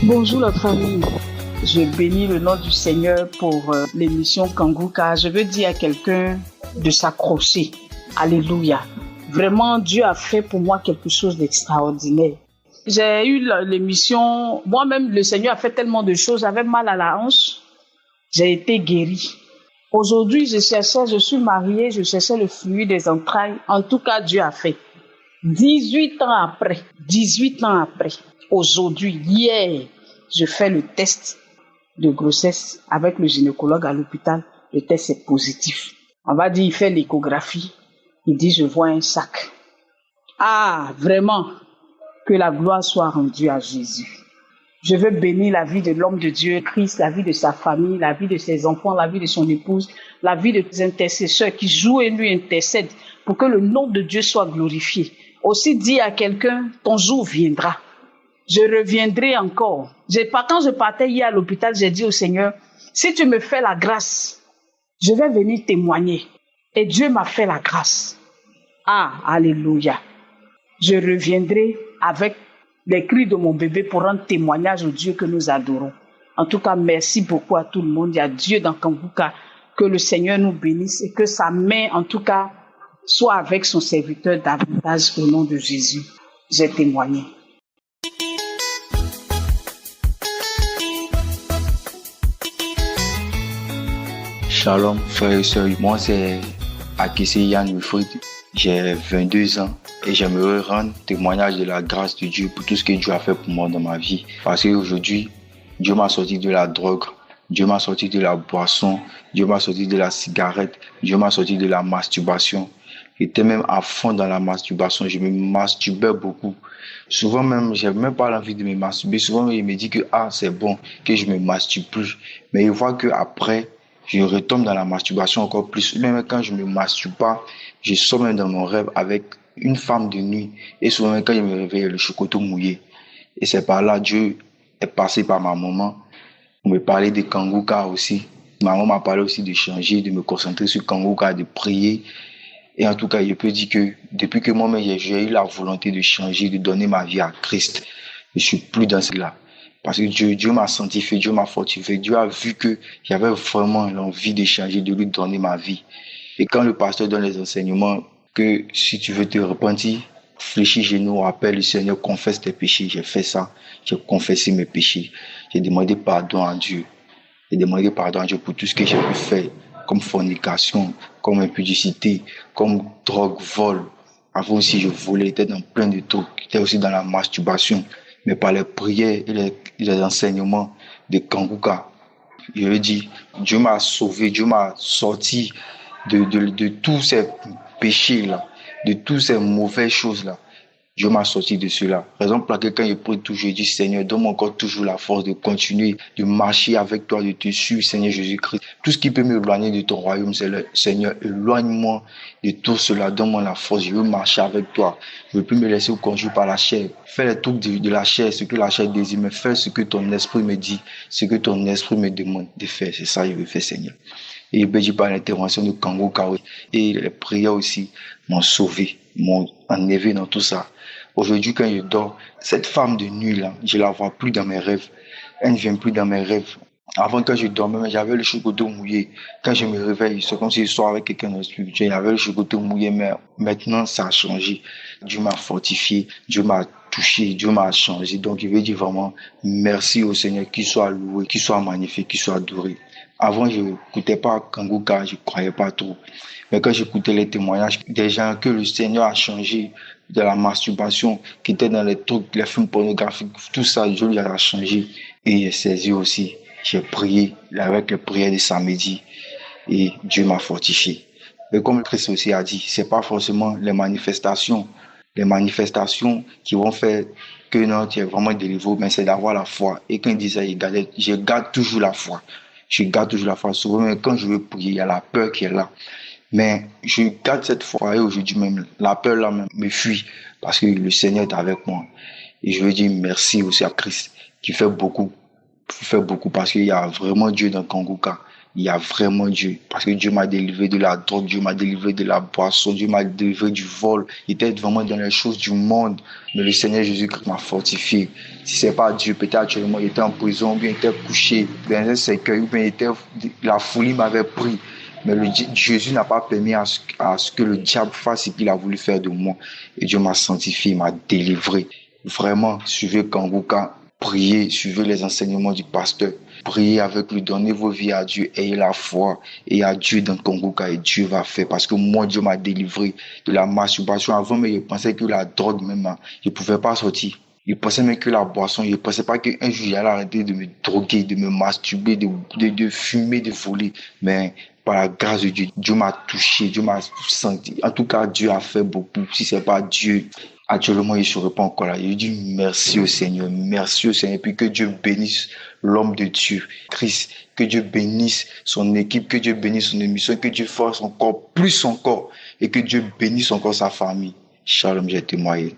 Bonjour la famille. Je bénis le nom du Seigneur pour l'émission Kanguka. Je veux dire à quelqu'un de s'accrocher. Alléluia. Vraiment, Dieu a fait pour moi quelque chose d'extraordinaire. J'ai eu l'émission, moi-même, le Seigneur a fait tellement de choses. J'avais mal à la hanche. J'ai été guérie. Aujourd'hui, je suis mariée, je cherchais le fluide des entrailles. En tout cas, Dieu a fait. 18 ans après, aujourd'hui, hier, je fais le test de grossesse avec le gynécologue à l'hôpital. Le test est positif. On va dire, il fait l'échographie. Il dit, je vois un sac. Ah, vraiment, que la gloire soit rendue à Jésus. Je veux bénir la vie de l'homme de Dieu, Christ, la vie de sa famille, la vie de ses enfants, la vie de son épouse, la vie de ses intercesseurs qui jouent et lui intercèdent pour que le nom de Dieu soit glorifié. Aussi dit à quelqu'un, ton jour viendra. Je reviendrai encore. Quand je partais hier à l'hôpital, j'ai dit au Seigneur, si tu me fais la grâce, je vais venir témoigner. Et Dieu m'a fait la grâce. Ah, alléluia. Je reviendrai avec les cris de mon bébé pour rendre témoignage au Dieu que nous adorons. En tout cas, merci beaucoup à tout le monde. Il y a Dieu dans Kanguka. Que le Seigneur nous bénisse et que sa main, en tout cas, soit avec son serviteur davantage au nom de Jésus. J'ai témoigné. Shalom, frères et sœurs. Moi, c'est Akissé Yann Wilfried. J'ai 22 ans et j'aimerais rendre témoignage de la grâce de Dieu pour tout ce que Dieu a fait pour moi dans ma vie. Parce qu'aujourd'hui, Dieu m'a sorti de la drogue, Dieu m'a sorti de la boisson, Dieu m'a sorti de la cigarette, Dieu m'a sorti de la masturbation. J'étais même à fond dans la masturbation, je me masturbais beaucoup. Souvent même, j'ai même pas l'envie de me masturber. Souvent, il me dit que c'est bon, que je me masturbe plus. Mais il voit que après, je retombe dans la masturbation encore plus. Même quand je me masturbe pas, je sors même dans mon rêve avec une femme de nuit. Et souvent, quand je me réveille, le chocolat mouillé. Et c'est par là, Dieu est passé par ma maman pour me parler de Kanguka aussi. Maman m'a parlé aussi de changer, de me concentrer sur Kanguka, de prier. Et en tout cas, je peux dire que depuis que moi-même j'ai eu la volonté de changer, de donner ma vie à Christ, je suis plus dans cela. Parce que Dieu m'a sanctifié, Dieu m'a fortifié. Dieu a vu que j'avais vraiment l'envie de changer, de lui donner ma vie. Et quand le pasteur donne les enseignements, que si tu veux te repentir, fléchis genoux, appelle le Seigneur, confesse tes péchés. J'ai fait ça, j'ai confessé mes péchés. J'ai demandé pardon à Dieu. J'ai demandé pardon à Dieu pour tout ce que j'ai pu faire, comme fornication, comme impudicité, comme drogue, vol. Avant aussi, je volais, j'étais dans plein de trucs. J'étais aussi dans la masturbation. Mais par les prières et les enseignements de Kanguka, je veux dire, Dieu m'a sauvé, Dieu m'a sorti de tous ces péchés-là, de toutes ces mauvaises choses-là. Dieu m'a sorti de cela. Raison pour laquelle quand je prie toujours, je dis Seigneur, donne-moi encore toujours la force de continuer, de marcher avec toi, de te suivre, Seigneur Jésus-Christ. Tout ce qui peut m'éloigner de ton royaume, Seigneur, éloigne-moi de tout cela. Donne-moi la force. Je veux marcher avec toi. Je ne veux plus me laisser conduire par la chair. Fais les trucs de la chair, ce que la chair désire, mais fais ce que ton esprit me dit, ce que ton esprit me demande de faire. C'est ça que je veux faire, Seigneur. Et je bénis par l'intervention de Kanguka et les prières aussi m'ont sauvé, m'ont enlevé dans tout ça. Aujourd'hui, quand je dors, cette femme de nuit-là, je ne la vois plus dans mes rêves. Elle ne vient plus dans mes rêves. Avant, quand je dormais, j'avais le chocolat mouillé. Quand je me réveille, c'est comme si je sors avec quelqu'un de spirituel. J'avais le chocolat mouillé, mais maintenant, ça a changé. Dieu m'a fortifié, Dieu m'a touché, Dieu m'a changé. Donc, je veux dire vraiment merci au Seigneur, qu'il soit loué, qu'il soit magnifique, qu'il soit adoré. Avant, je n'écoutais pas Kanguka, je ne croyais pas trop. Mais quand j'écoutais les témoignages des gens que le Seigneur a changé, de la masturbation, qui était dans les trucs, les films pornographiques, tout ça, Dieu lui a changé. Et j'ai saisi aussi. J'ai prié avec les prières de samedi et Dieu m'a fortifié. Et comme le Christ aussi a dit, c'est pas forcément les manifestations qui vont faire que non, tu es vraiment délivré, mais c'est d'avoir la foi. Et quand il disait, je garde toujours la foi. Je garde toujours la foi. Souvent, même quand je veux prier, il y a la peur qui est là. Mais je garde cette foi et aujourd'hui même, la peur là même me fuit parce que le Seigneur est avec moi. Et je veux dire merci aussi à Christ qui fait beaucoup parce qu'il y a vraiment Dieu dans Kanguka. il y a vraiment Dieu. Parce que Dieu m'a délivré de la drogue, Dieu m'a délivré de la boisson, Dieu m'a délivré du vol. J'étais vraiment dans les choses du monde. Mais le Seigneur Jésus-Christ m'a fortifié. Si c'est pas Dieu, peut-être actuellement, j'étais en prison, ou bien j'étais couché dans un cercueil, ou bien la folie m'avait pris. Mais Jésus n'a pas permis à ce que le diable fasse ce qu'il a voulu faire de moi. Et Dieu m'a sanctifié, il m'a délivré. Vraiment, suivez Kangouka, priez, suivez les enseignements du pasteur. Priez avec lui, donnez vos vies à Dieu, ayez la foi et à Dieu dans Kangouka et Dieu va faire. Parce que moi, Dieu m'a délivré de la masturbation. Avant, mais je pensais que la drogue même, je ne pouvais pas sortir. Je pensais même que la boisson, je ne pensais pas qu'un jour j'allais arrêter de me droguer, de me masturber, de fumer, de voler. Mais par la grâce de Dieu, Dieu m'a touché, Dieu m'a senti. En tout cas, Dieu a fait beaucoup. Si ce n'est pas Dieu, actuellement, je ne serais pas encore là. Je dis merci au Seigneur, merci au Seigneur. Et puis que Dieu bénisse l'homme de Dieu, Christ. Que Dieu bénisse son équipe, que Dieu bénisse son émission, que Dieu fasse encore plus encore. Et que Dieu bénisse encore sa famille. Shalom, j'ai témoigné.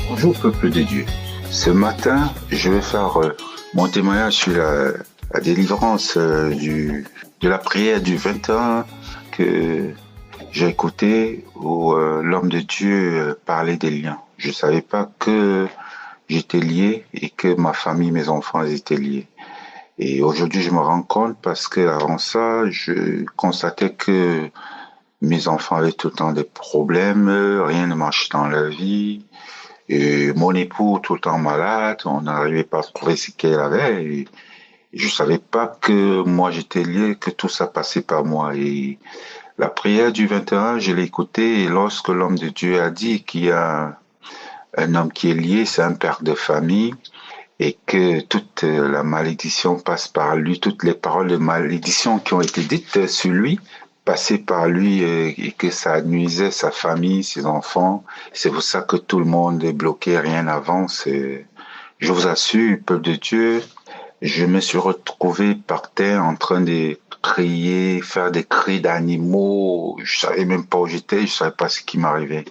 Bonjour peuple de Dieu. Ce matin, je vais faire mon témoignage sur la délivrance de la prière du 21 que j'ai écouté où l'homme de Dieu parlait des liens. Je savais pas que j'étais lié et que ma famille, mes enfants étaient liés. Et aujourd'hui, je me rends compte parce que avant ça, je constatais que mes enfants avaient tout le temps des problèmes, rien ne marchait dans leur vie. Et mon époux tout le temps malade, on n'arrivait pas à trouver ce qu'elle avait. Et je savais pas que moi j'étais lié, que tout ça passait par moi. Et la prière du 21, je l'ai écoutée et lorsque l'homme de Dieu a dit qu'il y a un homme qui est lié, c'est un père de famille et que toute la malédiction passe par lui, toutes les paroles de malédiction qui ont été dites sur lui passer par lui et que ça nuisait sa famille, ses enfants. C'est pour ça que tout le monde est bloqué, rien n'avance. Je vous assure, peuple de Dieu, je me suis retrouvé par terre en train de crier, faire des cris d'animaux. Je savais même pas où j'étais, je savais pas ce qui m'arrivait.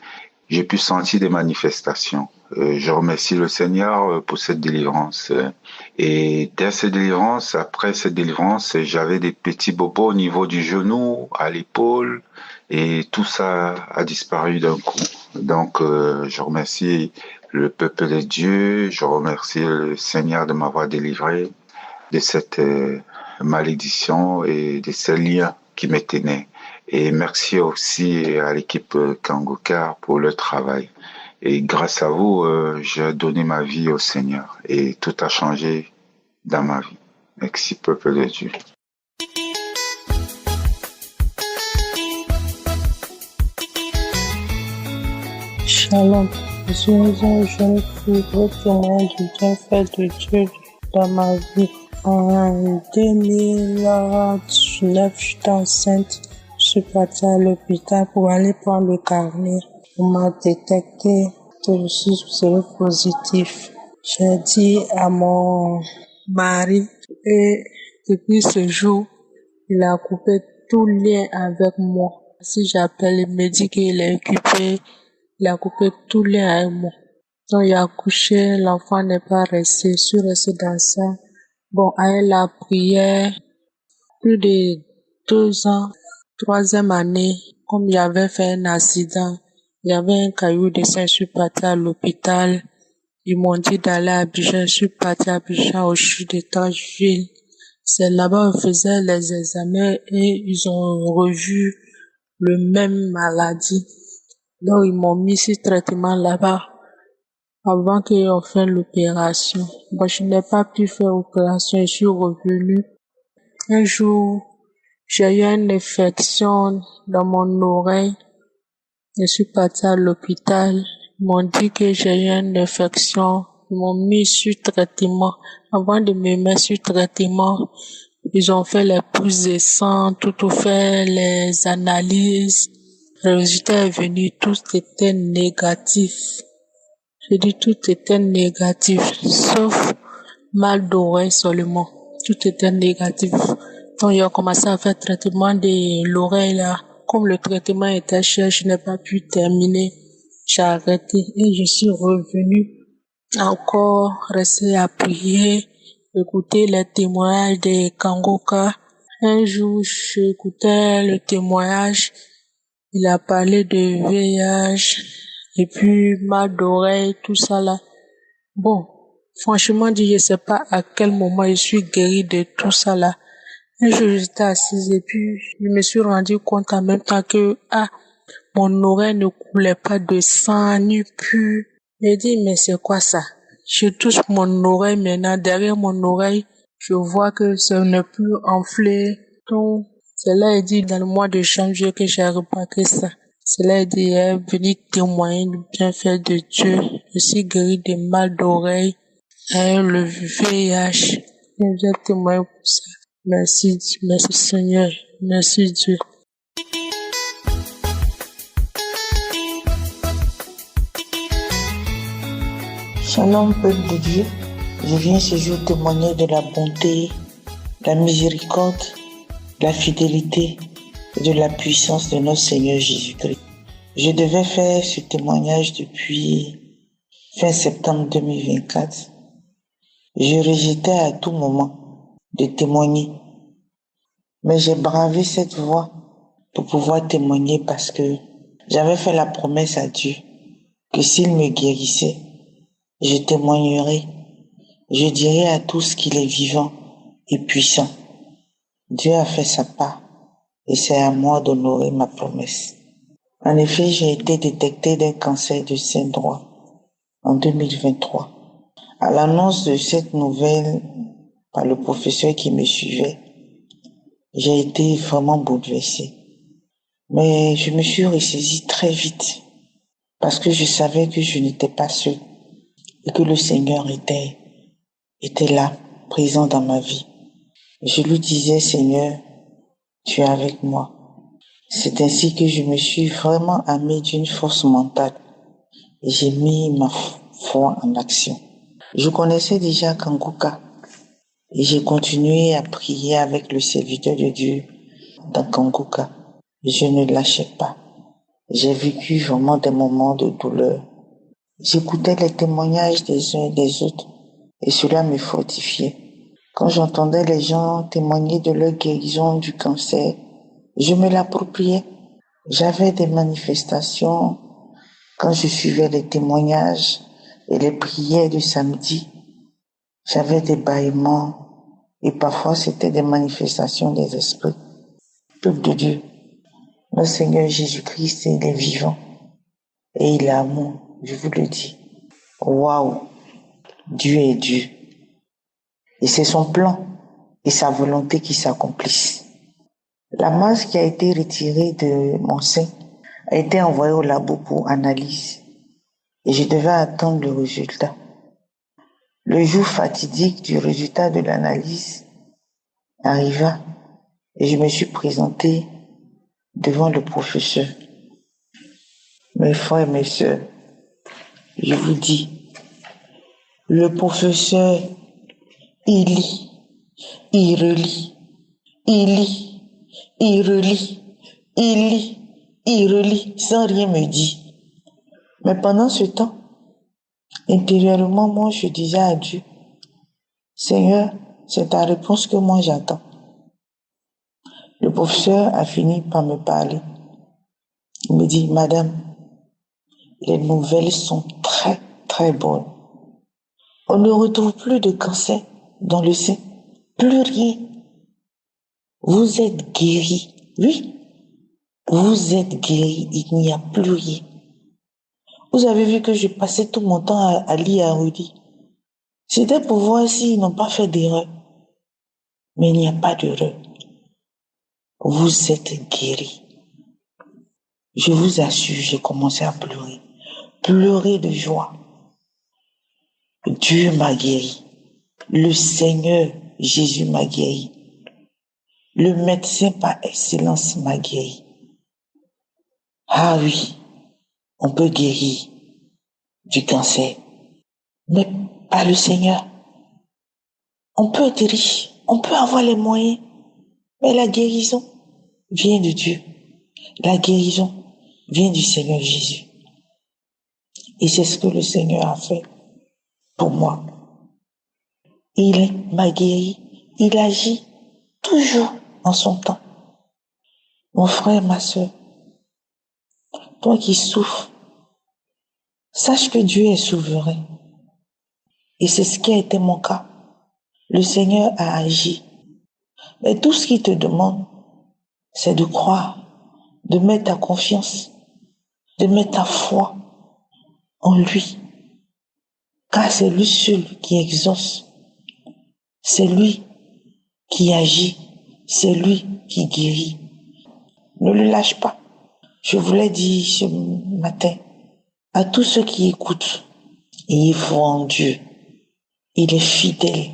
J'ai pu sentir des manifestations. Je remercie le Seigneur pour cette délivrance. Et dès cette délivrance, après cette délivrance, j'avais des petits bobos au niveau du genou, à l'épaule, et tout ça a disparu d'un coup. Donc, je remercie le peuple de Dieu, je remercie le Seigneur de m'avoir délivré de cette malédiction et de ces liens qui me tenaient. Et merci aussi à l'équipe Kangouka pour le travail. Et grâce à vous, j'ai donné ma vie au Seigneur et tout a changé dans ma vie. Merci, peuple de Dieu. Shalom. Je suis une jeune fille témoin du bienfait de Dieu dans ma vie. En 2019, j'étais enceinte. Je suis partie à l'hôpital pour aller prendre le carnet. On m'a détecté que je suis séropositif. J'ai dit à mon mari et depuis ce jour, il a coupé tout lien avec moi. Si j'appelle, il me dit qu'il est occupé. Il a coupé tout lien avec moi. Donc il a accouché, l'enfant n'est pas resté, je suis restée dans ça. Bon, avec la prière, plus de 2 ans, 3e année, comme j'avais fait un accident, il y avait un caillou de sang, je suis partie à l'hôpital. Ils m'ont dit d'aller à Abidjan, je suis partie à Abidjan au CHU de Tancheville. C'est là-bas où on faisait les examens et ils ont revu le même maladie. Donc ils m'ont mis sur traitement là-bas avant qu'on fasse l'opération. Bon, je n'ai pas pu faire l'opération, je suis revenue. Un jour, j'ai eu une infection dans mon oreille. Je suis partie à l'hôpital. Ils m'ont dit que j'ai eu une infection. Ils m'ont mis sur traitement. Avant de me mettre sur traitement, ils ont fait les prises de sang, tout fait les analyses. Le résultat est venu, tout était négatif. Je dis tout était négatif, sauf mal d'oreille seulement. Tout était négatif. Donc, ils ont commencé à faire traitement de l'oreille là. Comme le traitement était cher, je n'ai pas pu terminer. J'ai arrêté et je suis revenue encore rester à prier, écouter les témoignages de Kangoka. Un jour, j'écoutais le témoignage, il a parlé de VIH et puis mal d'oreille, tout ça là. Bon, franchement dit, je sais pas à quel moment je suis guérie de tout ça là. Un jour, j'étais assise et puis je me suis rendu compte en même temps que mon oreille ne coulait pas de sang ni pus. J'ai dit, mais c'est quoi ça? Je touche mon oreille maintenant, derrière mon oreille, je vois que ça n'est plus enflé. Donc, c'est là, il dit, dans le mois de janvier que j'ai remarqué ça. C'est là, il dit, il est venu témoigner du bienfait de Dieu. Je suis guéri de mal d'oreille, le VIH. Je viens témoigner pour ça. Merci Seigneur, merci Dieu. Shalom, peuple de Dieu. Je viens ce jour témoigner de la bonté, la miséricorde, la fidélité et de la puissance de notre Seigneur Jésus-Christ. Je devais faire ce témoignage depuis fin septembre 2024. Je rejetais à tout moment de témoigner. Mais j'ai bravé cette voie pour pouvoir témoigner parce que j'avais fait la promesse à Dieu que s'il me guérissait, je témoignerai, je dirai à tous qu'il est vivant et puissant. Dieu a fait sa part et c'est à moi d'honorer ma promesse. En effet, j'ai été détectée d'un cancer du sein droit en 2023. À l'annonce de cette nouvelle par le professeur qui me suivait, j'ai été vraiment bouleversée. Mais je me suis ressaisie très vite parce que je savais que je n'étais pas seule et que le Seigneur était là, présent dans ma vie. Je lui disais, Seigneur, tu es avec moi. C'est ainsi que je me suis vraiment armée d'une force mentale et j'ai mis ma foi en action. Je connaissais déjà Kangoka et j'ai continué à prier avec le serviteur de Dieu dans Kangoka. Je ne lâchais pas. J'ai vécu vraiment des moments de douleur. J'écoutais les témoignages des uns et des autres et cela me fortifiait. Quand j'entendais les gens témoigner de leur guérison du cancer, je me l'appropriais. J'avais des manifestations quand je suivais les témoignages et les prières du samedi. J'avais des bâillements et parfois c'était des manifestations des esprits. Peuple de Dieu, notre Seigneur Jésus-Christ, il est vivant et il est amour. Je vous le dis. Waouh! Dieu est Dieu. Et c'est son plan et sa volonté qui s'accomplissent. La masse qui a été retirée de mon sein a été envoyée au labo pour analyse. Et je devais attendre le résultat. Le jour fatidique du résultat de l'analyse arriva et je me suis présentée devant le professeur. Mes frères et mes sœurs, je vous dis, le professeur, il lit, il relit, il lit, il relit, il lit, il relit, sans rien me dire. Mais pendant ce temps, intérieurement, moi, je disais à Dieu, Seigneur, c'est ta réponse que moi j'attends. Le professeur a fini par me parler. Il me dit, Madame, les nouvelles sont très, très bonnes. On ne retrouve plus de cancer dans le sein. Plus rien. Vous êtes guéri. Oui, vous êtes guéri. Il n'y a plus rien. Vous avez vu que je passais tout mon temps à lire, à redire. C'était pour voir s'ils n'ont pas fait d'erreur. Mais il n'y a pas d'erreur. Vous êtes guéri. Je vous assure, j'ai commencé à pleurer. Pleurer de joie. Dieu m'a guéri. Le Seigneur Jésus m'a guéri. Le médecin par excellence m'a guéri. Ah oui, on peut guérir du cancer, mais pas le Seigneur. On peut être riche, on peut avoir les moyens, mais la guérison vient de Dieu. La guérison vient du Seigneur Jésus. Et c'est ce que le Seigneur a fait. pour moi. Il m'a guéri. Il agit toujours en son temps. Mon frère, ma sœur, toi qui souffres, sache que Dieu est souverain. Et c'est ce qui a été mon cas. Le Seigneur a agi. Mais tout ce qu'il te demande, c'est de croire, de mettre ta confiance, de mettre ta foi en lui. Car c'est lui seul qui exauce. C'est lui qui agit. C'est lui qui guérit. Ne le lâche pas. Je vous l'ai dit ce matin à tous ceux qui écoutent. Ayez foi en Dieu. Il est fidèle.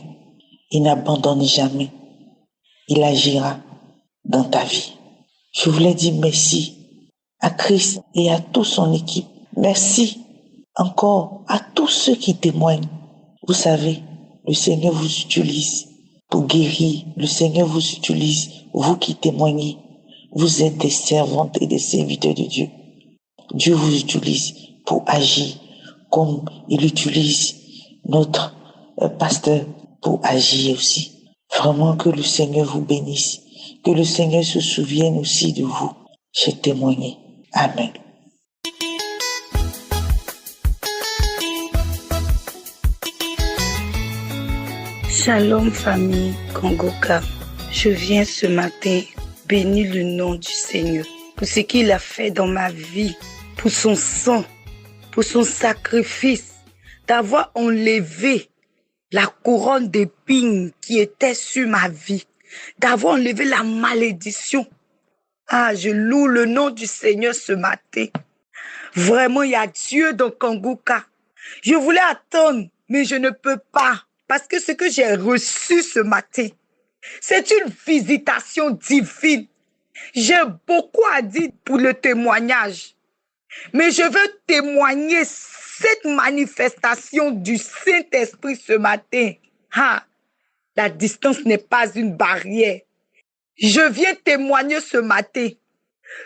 Il n'abandonne jamais. Il agira dans ta vie. Je voulais dire merci à Christ et à toute son équipe. Merci encore à tous ceux qui témoignent. Vous savez, le Seigneur vous utilise pour guérir. Le Seigneur vous utilise, vous qui témoignez. Vous êtes des servantes et des serviteurs de Dieu. Dieu vous utilise pour agir comme il utilise notre pasteur pour agir aussi. Vraiment que le Seigneur vous bénisse. Que le Seigneur se souvienne aussi de vous. J'ai témoigné. Amen. Shalom famille Kangoka. Je viens ce matin bénir le nom du Seigneur pour ce qu'il a fait dans ma vie, pour son sang, pour son sacrifice, d'avoir enlevé la couronne d'épines qui était sur ma vie, d'avoir enlevé la malédiction. Ah, je loue le nom du Seigneur ce matin. Vraiment, il y a Dieu dans Kangoka. Je voulais attendre, mais je ne peux pas, parce que ce que j'ai reçu ce matin, c'est une visitation divine. J'ai beaucoup à dire pour le témoignage, mais je veux témoigner cette manifestation du Saint-Esprit ce matin. Ah, la distance n'est pas une barrière. Je viens témoigner ce matin.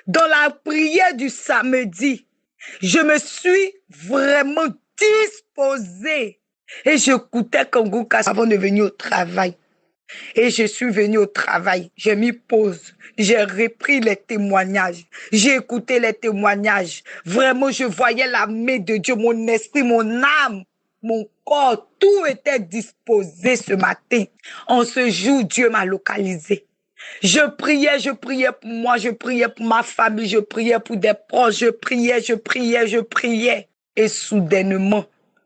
Dans la prière du samedi, je me suis vraiment disposée et j'écoutais Kangoka avant de venir au travail. Et je suis venue au travail, j'ai mis pause, j'ai repris les témoignages, j'ai écouté les témoignages. Vraiment, je voyais la main de Dieu, mon esprit, mon âme, mon corps, tout était disposé ce matin. En ce jour, Dieu m'a localisé. Je priais pour moi, je priais pour ma famille, je priais pour des proches, je priais. Et soudainement,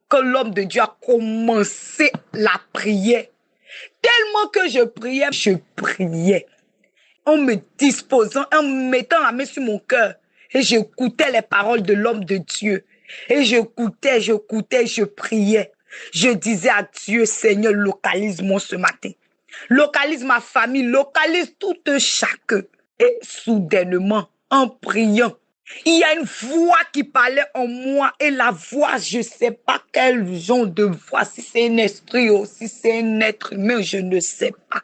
quand l'homme de Dieu a commencé la prière, tellement que je priais, en me disposant, en mettant la main sur mon cœur, et j'écoutais les paroles de l'homme de Dieu. Et j'écoutais, je priais. Je disais à Dieu, Seigneur, localise-moi ce matin. Localise ma famille, localise tout chacun. Et soudainement, en priant, il y a une voix qui parlait en moi. Et la voix, je ne sais pas quel genre de voix, si c'est un esprit ou si c'est un être humain, je ne sais pas.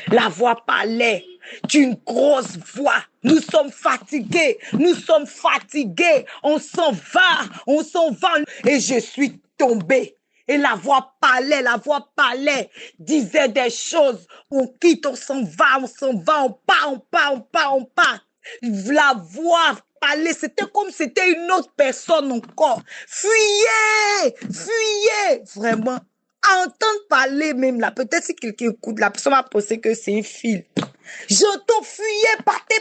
La voix parlait d'une grosse voix. Nous sommes fatigués, on s'en va. Et je suis tombée. Et la voix parlait, disait des choses. On quitte, on s'en va, on part. La voix parlait, c'était comme si c'était une autre personne encore. Fuyez! Vraiment. Entendre parler même là, peut-être si quelqu'un écoute, la personne va penser que c'est un film. J'entends fuyez, partez,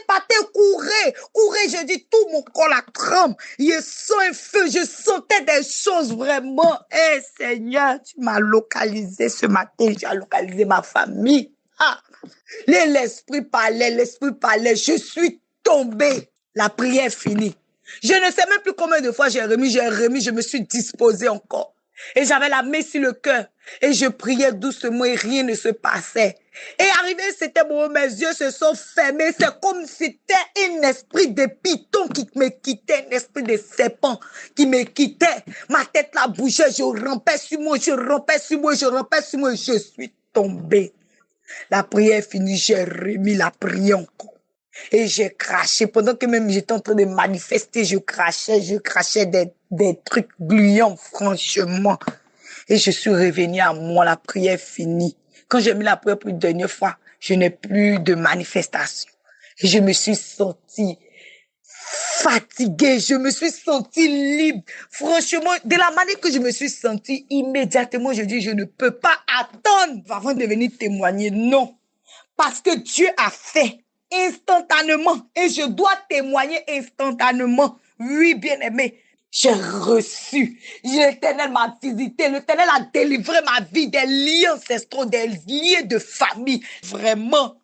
courez, je dis tout mon corps la tremble. Je sens un feu, je sentais des choses vraiment. Eh Seigneur, tu m'as localisé ce matin, tu as localisé ma famille. Ah, l'esprit parlait, je suis tombée. La prière est finie. Je ne sais même plus combien de fois j'ai remis, je me suis disposée encore. Et j'avais la main sur le cœur. Et je priais doucement et rien ne se passait. Et arrivé, c'était bon, mes yeux se sont fermés. C'est comme si c'était un esprit de python qui me quittait, un esprit de serpent qui me quittait. Ma tête la bougeait, je rampais sur moi, je suis tombée. La prière est finie, j'ai remis la prière encore. Et j'ai craché. Pendant que même j'étais en train de manifester, je crachais des trucs gluants, franchement. Et je suis revenue à moi, la prière finie. Quand j'ai mis la prière pour une dernière fois, je n'ai plus de manifestation. Et je me suis sentie fatiguée, je me suis sentie libre. Franchement, de la manière que je me suis sentie, immédiatement, je dis, je ne peux pas attendre avant de venir témoigner. Non. Parce que Dieu a fait instantanément et je dois témoigner instantanément. Oui, bien-aimé, j'ai reçu. L'Éternel m'a visité. L'Éternel a délivré ma vie des liens ancestraux, des liens de famille. Vraiment.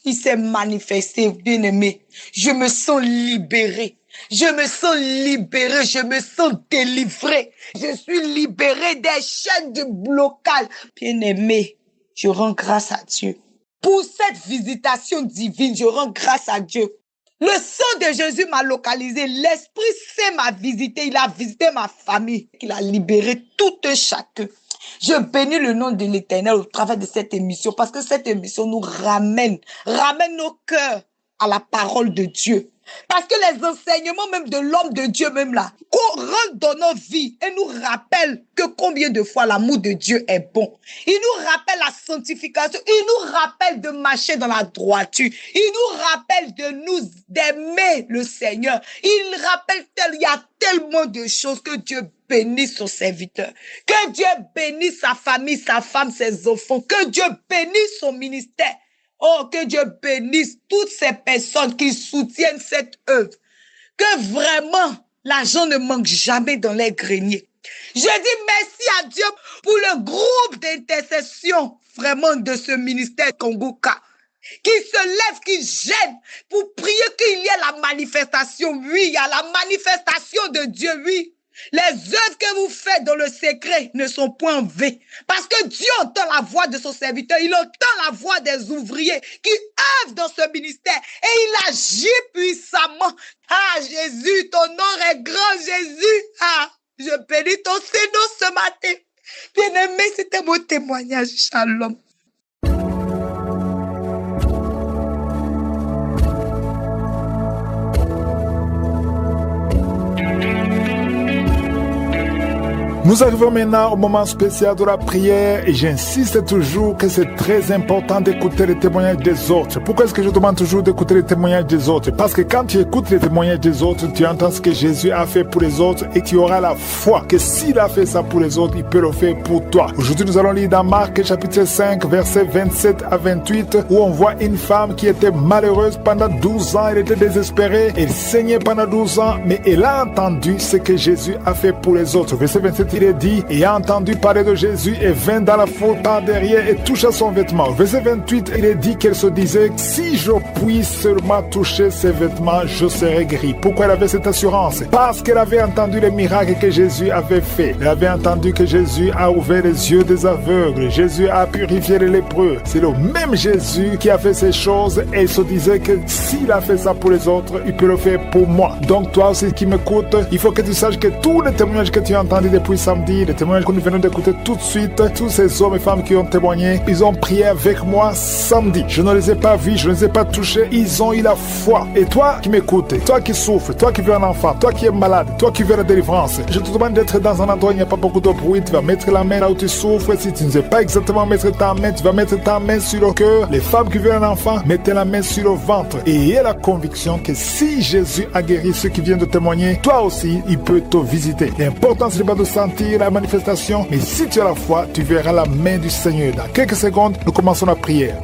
Il s'est manifesté, bien-aimé. Je me sens libérée. Je me sens libérée. Je me sens délivrée. Je suis libérée des chaînes de blocage. Bien-aimé, je rends grâce à Dieu. Pour cette visitation divine, je rends grâce à Dieu. Le sang de Jésus m'a localisé. L'Esprit Saint m'a visité. Il a visité ma famille. Il a libéré tout un chacun. Je bénis le nom de l'Éternel au travers de cette émission parce que cette émission nous ramène nos cœurs à la parole de Dieu. Parce que les enseignements même de l'homme de Dieu même là, qu'on rentre dans nos vies et nous rappelle que combien de fois l'amour de Dieu est bon. Il nous rappelle la sanctification, il nous rappelle de marcher dans la droiture, il nous rappelle d'aimer le Seigneur. Il rappelle il y a tellement de choses. Que Dieu bénisse son serviteur, que Dieu bénisse sa famille, sa femme, ses enfants, que Dieu bénisse son ministère. Oh, que Dieu bénisse toutes ces personnes qui soutiennent cette œuvre. Que vraiment, l'argent ne manque jamais dans les greniers. Je dis merci à Dieu pour le groupe d'intercession vraiment de ce ministère Kongoka. Qui se lève, qui gêne pour prier qu'il y ait la manifestation. Oui, il y a la manifestation de Dieu, oui. Les œuvres que vous faites dans le secret ne sont point vaines. Parce que Dieu entend la voix de son serviteur. Il entend la voix des ouvriers qui œuvrent dans ce ministère. Et il agit puissamment. Jésus, ton nom est grand, Jésus. Je bénis ton Seigneur ce matin. Bien-aimé, c'était mon témoignage. Shalom. Nous arrivons maintenant au moment spécial de la prière et j'insiste toujours que c'est très important d'écouter les témoignages des autres. Pourquoi est-ce que je demande toujours d'écouter les témoignages des autres? Parce que quand tu écoutes les témoignages des autres, tu entends ce que Jésus a fait pour les autres et tu auras la foi que s'il a fait ça pour les autres, il peut le faire pour toi. Aujourd'hui, nous allons lire dans Marc chapitre 5, versets 27 à 28 où on voit une femme qui était malheureuse pendant 12 ans. Elle était désespérée, elle saignait pendant 12 ans, mais elle a entendu ce que Jésus a fait pour les autres. Verset 27, il est dit, et a entendu parler de Jésus et vint dans la foule par derrière et toucha son vêtement. Verset 28, il est dit qu'elle se disait, si je puis seulement toucher ses vêtements, je serai guéri. Pourquoi elle avait cette assurance? Parce qu'elle avait entendu les miracles que Jésus avait fait. Elle avait entendu que Jésus a ouvert les yeux des aveugles. Jésus a purifié les lépreux. C'est le même Jésus qui a fait ces choses et il se disait que s'il a fait ça pour les autres, il peut le faire pour moi. Donc toi aussi qui m'écoutes, il faut que tu saches que tous les témoignages que tu as entendus depuis samedi, les témoignages que nous venons d'écouter tout de suite, tous ces hommes et femmes qui ont témoigné, ils ont prié avec moi samedi. Je ne les ai pas vus, je ne les ai pas touchés, ils ont eu la foi. Et toi qui m'écoutes, toi qui souffres, toi qui veux un enfant, toi qui es malade, toi qui veux la délivrance, je te demande d'être dans un endroit où il n'y a pas beaucoup de bruit. Tu vas mettre la main là où tu souffres. Si tu ne sais pas exactement mettre ta main, tu vas mettre ta main sur le cœur. Les femmes qui veulent un enfant, mettez la main sur le ventre et aie la conviction que si Jésus a guéri ceux qui viennent de témoigner, toi aussi, il peut te visiter. L'important, c'est pas de sentir la manifestation, mais si tu as la foi, tu verras la main du Seigneur. Dans quelques secondes, nous commençons la prière.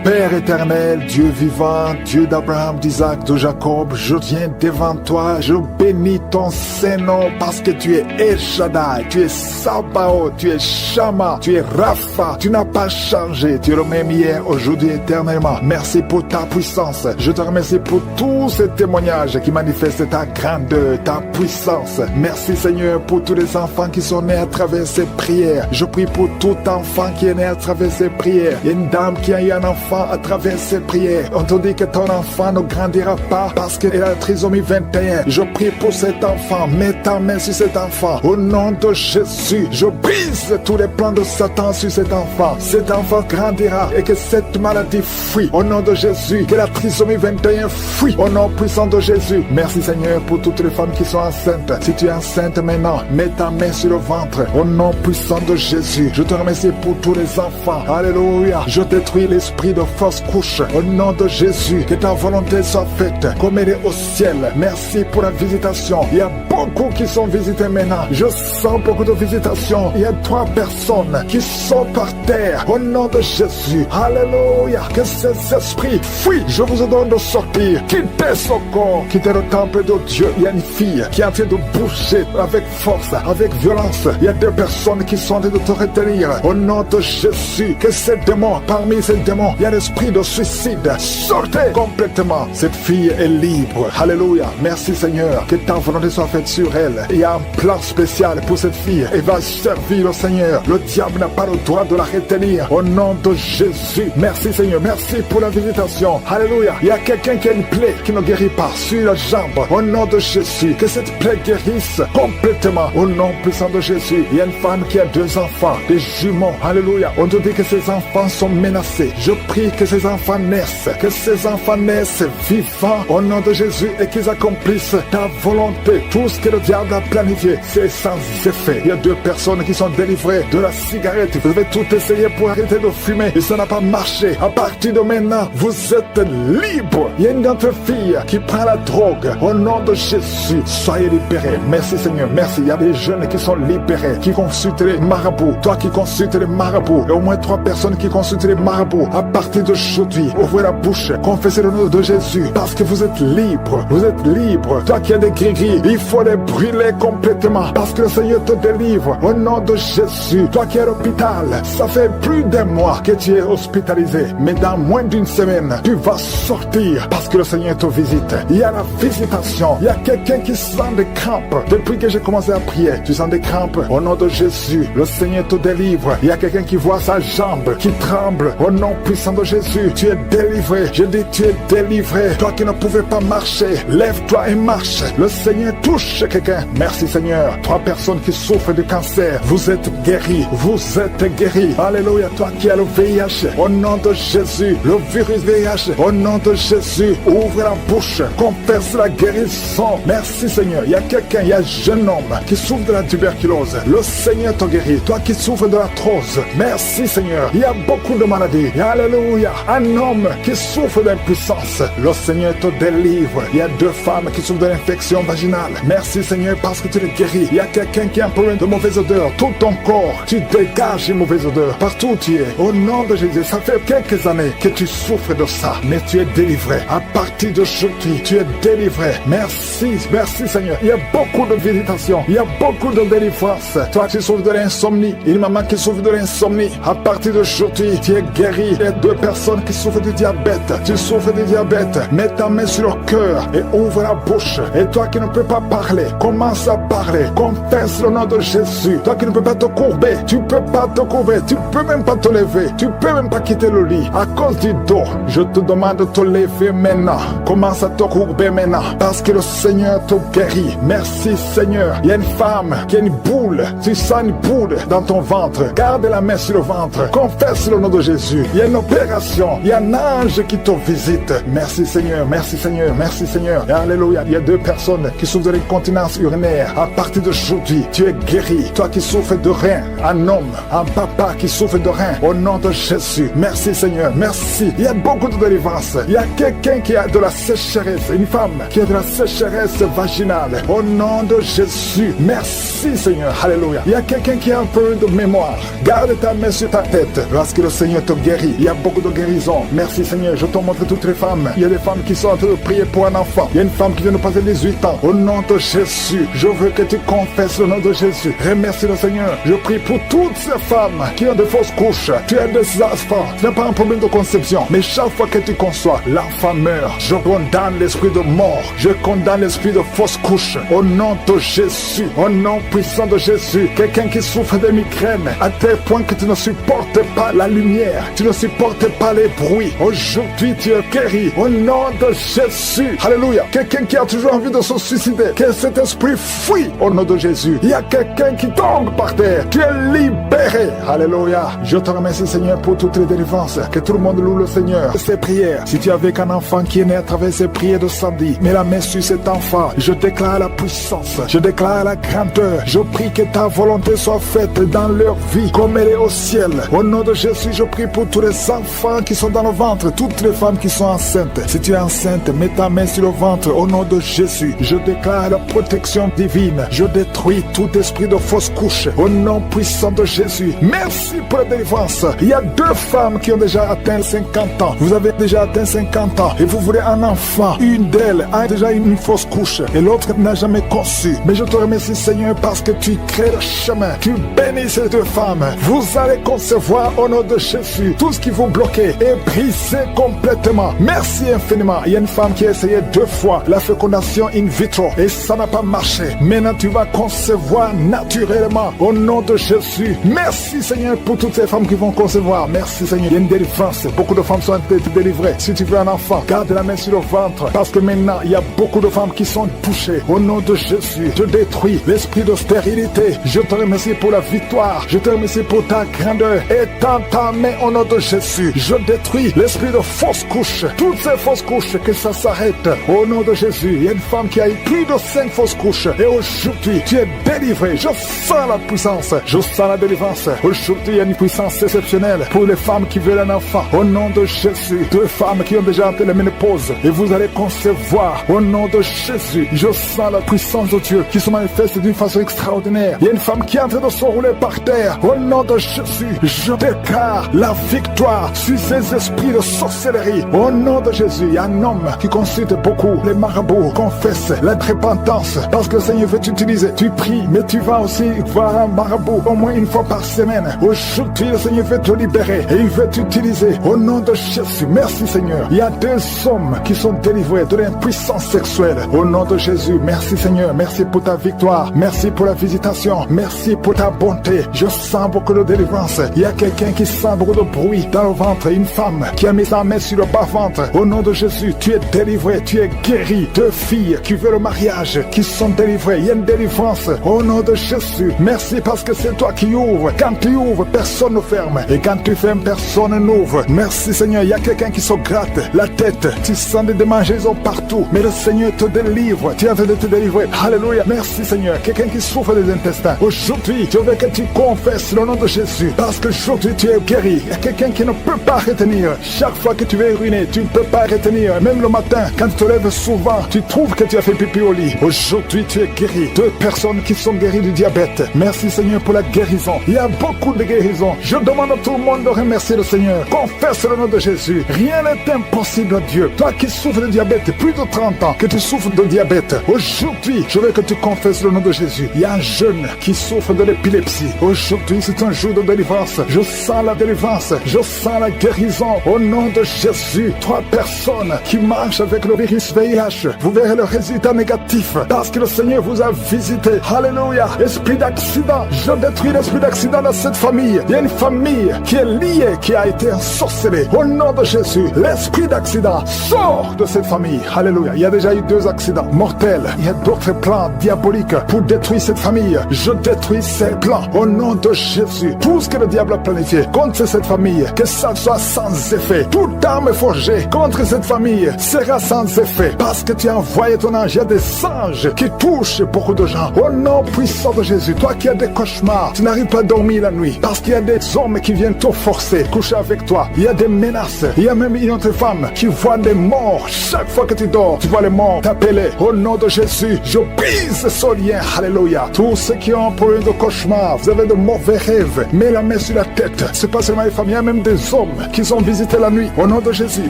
Père éternel, Dieu vivant, Dieu d'Abraham, d'Isaac, de Jacob, je viens devant toi, je bénis ton Saint-Nom parce que tu es El Shaddai, tu es Sabaoth, tu es Shama, tu es Rapha, tu n'as pas changé, tu es le même hier, aujourd'hui, éternellement. Merci pour ta puissance, je te remercie pour tous ces témoignages qui manifestent ta grandeur, ta puissance. Merci Seigneur pour tous les enfants qui sont nés à travers ces prières. Je prie pour tout enfant qui est né à travers ces prières. Il y a une dame qui a eu un enfant enfant à travers ces prières. On te dit que ton enfant ne grandira pas parce qu'il a la trisomie 21. Je prie pour cet enfant. Mets ta main sur cet enfant. Au nom de Jésus, je brise tous les plans de Satan sur cet enfant. Cet enfant grandira et que cette maladie fuit. Au nom de Jésus, que la trisomie 21 fuit. Au nom puissant de Jésus. Merci Seigneur pour toutes les femmes qui sont enceintes. Si tu es enceinte maintenant, mets ta main sur le ventre. Au nom puissant de Jésus, je te remercie pour tous les enfants. Alléluia. Je détruis l'esprit de fausse couche. Au nom de Jésus, que ta volonté soit faite comme elle est au ciel. Merci pour la visitation. Il y a beaucoup qui sont visités maintenant. Je sens beaucoup de visitations. Il y a 3 personnes qui sont par terre. Au nom de Jésus. Alléluia. Que ces esprits fuient. Je vous ordonne de sortir. Quittez ce corps. Quittez le temple de Dieu. Il y a une fille qui est en train de bouger avec force, avec violence. Il y a 2 personnes qui sont en train de te retenir. Au nom de Jésus, que ces démons, parmi ces démons, il y a l'esprit de suicide. Sortez complètement. Cette fille est libre. Alléluia. Merci Seigneur. Que ta volonté soit faite sur elle. Il y a un plan spécial pour cette fille. Elle va servir le Seigneur. Le diable n'a pas le droit de la retenir. Au nom de Jésus. Merci Seigneur. Merci pour la visitation. Alléluia. Il y a quelqu'un qui a une plaie qui ne guérit pas sur la jambe. Au nom de Jésus. Que cette plaie guérisse complètement. Au nom puissant de Jésus. Il y a une femme qui a 2 enfants, des jumeaux. Alléluia. On te dit que ces enfants sont menacés. Je prie que ces enfants naissent. Que ces enfants naissent vivants au nom de Jésus et qu'ils accomplissent ta volonté. Tout ce que le diable a planifié, c'est sans effet. Il y a 2 personnes qui sont délivrées de la cigarette. Vous avez tout essayé pour arrêter de fumer et ça n'a pas marché. À partir de maintenant, vous êtes libre. Il y a une autre fille qui prend la drogue. Au nom de Jésus, soyez libérés. Merci Seigneur, merci. Il y a des jeunes qui sont libérés, qui consultent les marabouts. Toi qui consultes les marabouts, il y a au moins 3 personnes qui consultent les marabouts. À partir d'aujourd'hui, ouvrez la bouche, confessez le nom de Jésus, parce que vous êtes libre. Vous êtes libre. Toi qui as des gris-gris, il faut les brûler complètement, parce que le Seigneur te délivre. Au nom de Jésus, toi qui es à l'hôpital, ça fait plus d'1 mois que tu es hospitalisé, mais dans moins d'1 semaine, tu vas sortir, parce que le Seigneur te visite. Il y a la visitation. Il y a quelqu'un qui sent des crampes. Depuis que j'ai commencé à prier, tu sens des crampes. Au nom de Jésus, le Seigneur te délivre. Il y a quelqu'un qui voit sa jambe qui tremble. Au nom puissant de Jésus, tu es délivré. Je dis, tu es délivré. Toi qui ne pouvais pas marcher, lève-toi et marche. Le Seigneur touche quelqu'un. Merci Seigneur. 3 personnes qui souffrent de cancer, vous êtes guéris. Vous êtes guéris. Alléluia. Toi qui as le VIH, au nom de Jésus, le virus VIH, au nom de Jésus, ouvre la bouche, confesse la guérison. Merci Seigneur. Il y a quelqu'un, il y a un jeune homme qui souffre de la tuberculose. Le Seigneur te guérit. Toi qui souffres de l'arthrose, merci Seigneur. Il y a beaucoup de maladies. Alléluia. Un homme qui souffre d'impuissance, le Seigneur te délivre. Il y a 2 femmes qui souffrent de l'infection vaginale. Merci Seigneur parce que tu les guéris. Il y a quelqu'un qui a un problème de mauvaise odeur. Tout ton corps, tu dégages une mauvaise odeur. Partout où tu es, au nom de Jésus, ça fait quelques années que tu souffres de ça, mais tu es délivré. À partir d'aujourd'hui, tu es délivré. Merci, merci Seigneur. Il y a beaucoup de visitations. Il y a beaucoup de délivrance. Toi qui souffres de l'insomnie, une maman qui souffre de l'insomnie, à partir d'aujourd'hui, tu es guéri. Il y a 2 personnes qui souffrent du diabète. Tu souffres du diabète. Mets ta main sur le cœur et ouvre la bouche. Et toi qui ne peux pas parler, commence à parler. Confesse le nom de Jésus. Toi qui ne peux pas te courber, tu peux pas te courber. Tu peux même pas te lever. Tu peux même pas quitter le lit à cause du dos. Je te demande de te lever maintenant. Commence à te courber maintenant parce que le Seigneur te guérit. Merci Seigneur. Il y a une femme qui a une boule. Tu sens une boule dans ton ventre. Garde la main sur le ventre. Confesse le nom de Jésus. Il y a une opération. Il y a un ange qui te visite. Merci Seigneur. Merci Seigneur. Merci Seigneur. Et alléluia. Il y a 2 personnes qui souffrent de l'incontinence urinaire. À partir d'aujourd'hui, tu es guéri. Toi qui souffres de rein, un homme, un papa qui souffre de rein, au nom de Jésus. Merci Seigneur. Merci. Il y a beaucoup de délivrance. Il y a quelqu'un qui a de la sécheresse. Une femme qui a de la sécheresse vaginale. Au nom de Jésus. Merci Seigneur. Alléluia. Il y a quelqu'un qui a un peu de mémoire. Garde ta main sur ta tête parce que le Seigneur te guérit. Il y a beaucoup de guérisons. Merci Seigneur. Je te montre toutes les femmes. Il y a des femmes qui sont en train de prier pour un enfant. Il y a une femme qui vient de passer 18 ans. Au nom de Jésus, je veux que tu confesses le nom de Jésus. Remercie le Seigneur. Je prie pour toutes ces femmes qui ont de fausses couches. Tu as des enfants. Tu n'as pas un problème de conception. Mais chaque fois que tu conçois, l'enfant meurt. Je condamne l'esprit de mort. Je condamne l'esprit de fausse couche. Au nom de Jésus. Au nom puissant de Jésus. Quelqu'un qui souffre de migraines à tel point que tu ne supportes pas la lumière. Tu ne supportes supporte pas les bruits. Aujourd'hui, tu es guéri. Au nom de Jésus. Alléluia. Quelqu'un qui a toujours envie de se suicider, que cet esprit fuit au nom de Jésus. Il y a quelqu'un qui tombe par terre. Tu es libéré. Alléluia. Je te remercie, Seigneur, pour toutes les délivrances. Que tout le monde loue le Seigneur. Ces prières. Si tu es avec un enfant qui est né à travers ces prières de samedi, mets la main sur cet enfant. Je déclare la puissance. Je déclare la grandeur. Je prie que ta volonté soit faite dans leur vie comme elle est au ciel. Au nom de Jésus, je prie pour tous les enfants qui sont dans le ventre, toutes les femmes qui sont enceintes. Si tu es enceinte, mets ta main sur le ventre. Au nom de Jésus, je déclare la protection divine. Je détruis tout esprit de fausse couche. Au nom puissant de Jésus. Merci pour la délivrance. Il y a 2 femmes qui ont déjà atteint 50 ans. Vous avez déjà atteint 50 ans et vous voulez un enfant. Une d'elles a déjà une fausse couche et l'autre n'a jamais conçu. Mais je te remercie, Seigneur, parce que tu crées le chemin. Tu bénis ces 2 femmes. Vous allez concevoir au nom de Jésus. Tout ce qui vous bloquait est brisé complètement. Merci infiniment. Il y a une femme qui a essayé 2 fois la fécondation in vitro et ça n'a pas marché. Maintenant, tu vas concevoir naturellement au nom de Jésus. Merci, Seigneur, pour toutes ces femmes qui vont concevoir. Merci, Seigneur. Il y a une délivrance. Beaucoup de femmes sont délivrées. Si tu veux un enfant, garde la main sur le ventre parce que maintenant, il y a beaucoup de femmes qui sont touchées. Au nom de Jésus, je détruis l'esprit de stérilité. Je te remercie pour la victoire. Je te remercie pour ta grandeur. Étends ta main au nom de Jésus. Je détruis l'esprit de fausse couche. Toutes ces fausses couches, que ça s'arrête. Au nom de Jésus, il y a une femme qui a eu plus de 5 fausses couches. Et aujourd'hui, tu es délivré. Je sens la puissance. Je sens la délivrance. Aujourd'hui, il y a une puissance exceptionnelle pour les femmes qui veulent un enfant. Au nom de Jésus, 2 femmes qui ont déjà atteint la ménopause. Et vous allez concevoir. Au nom de Jésus, je sens la puissance de Dieu qui se manifeste d'une façon extraordinaire. Il y a une femme qui est en train de se rouler par terre. Au nom de Jésus, je déclare la victoire sur ces esprits de sorcellerie. Au nom de Jésus, il y a un homme qui consulte beaucoup les marabouts, confesse la repentance parce que le Seigneur veut t'utiliser. Tu pries, mais tu vas aussi voir un marabout au moins une fois par semaine. Aujourd'hui, le Seigneur veut te libérer et il veut t'utiliser. Au nom de Jésus, merci Seigneur. Il y a 2 hommes qui sont délivrés de l'impuissance sexuelle. Au nom de Jésus, merci Seigneur. Merci pour ta victoire. Merci pour la visitation. Merci pour ta bonté. Je sens beaucoup de délivrance. Il y a quelqu'un qui sent beaucoup de bruit dans le ventre. Une femme qui a mis sa main sur le bas-ventre. Au nom de Jésus, tu es délivré. Tu es guéri. 2 filles qui veulent le mariage, qui sont délivrées. Il y a une délivrance. Au nom de Jésus, merci parce que c'est toi qui ouvres. Quand tu ouvres, personne ne ferme. Et quand tu fermes, personne n'ouvre. Merci Seigneur. Il y a quelqu'un qui se gratte la tête. Tu sens des démangeaisons partout. Mais le Seigneur te délivre. Tu es en train de te délivrer. Alléluia. Merci Seigneur. Quelqu'un qui souffre des intestins. Aujourd'hui, je veux que tu confesses le nom de Jésus. Parce que aujourd'hui, tu es guéri. Il y a quelqu'un qui ne peut pas retenir. Chaque fois que tu veux uriner, tu ne peux pas retenir. Même le matin, quand tu te lèves souvent, tu trouves que tu as fait pipi au lit. Aujourd'hui, tu es guéri. 2 personnes qui sont guéries du diabète. Merci Seigneur pour la guérison. Il y a beaucoup de guérisons. Je demande à tout le monde de remercier le Seigneur. Confesse le nom de Jésus. Rien n'est impossible à Dieu. Toi qui souffres de diabète, plus de 30 ans que tu souffres de diabète. Aujourd'hui, je veux que tu confesses le nom de Jésus. Il y a un jeune qui souffre de l'épilepsie. Aujourd'hui, c'est un jour de délivrance. Je sens la délivrance. Je sens la guérison. Au nom de Jésus, 3 personnes qui marchent avec le virus VIH. Vous verrez le résultat négatif parce que le Seigneur vous a visité. Alléluia. Esprit d'accident. Je détruis l'esprit d'accident dans cette famille. Il y a une famille qui est liée, qui a été ensorcelée. Au nom de Jésus, l'esprit d'accident sort de cette famille. Alléluia. Il y a déjà eu 2 accidents mortels. Il y a d'autres plans diaboliques pour détruire cette famille. Je détruis ces plans au nom de Jésus. Tout ce que le diable a planifié contre cette famille, que ça soit sans effet. Toute arme forgée contre cette famille sera sans effet parce que tu as envoyé ton ange. Il y a des anges qui touchent beaucoup de gens. Au nom puissant de Jésus, toi qui as des cauchemars, tu n'arrives pas à dormir la nuit parce qu'il y a des hommes qui viennent te forcer, coucher avec toi. Il y a des menaces. Il y a même une autre femme qui voit des morts. Chaque fois que tu dors, tu vois les morts t'appeler. Au nom de Jésus, je brise ce lien. Alléluia. Tous ceux qui ont un problème de cauchemar, vous avez de mauvais rêves, mets la main sur la tête. C'est pas seulement les femmes, il y a même des hommes qui sont visités la nuit. Au nom de Jésus,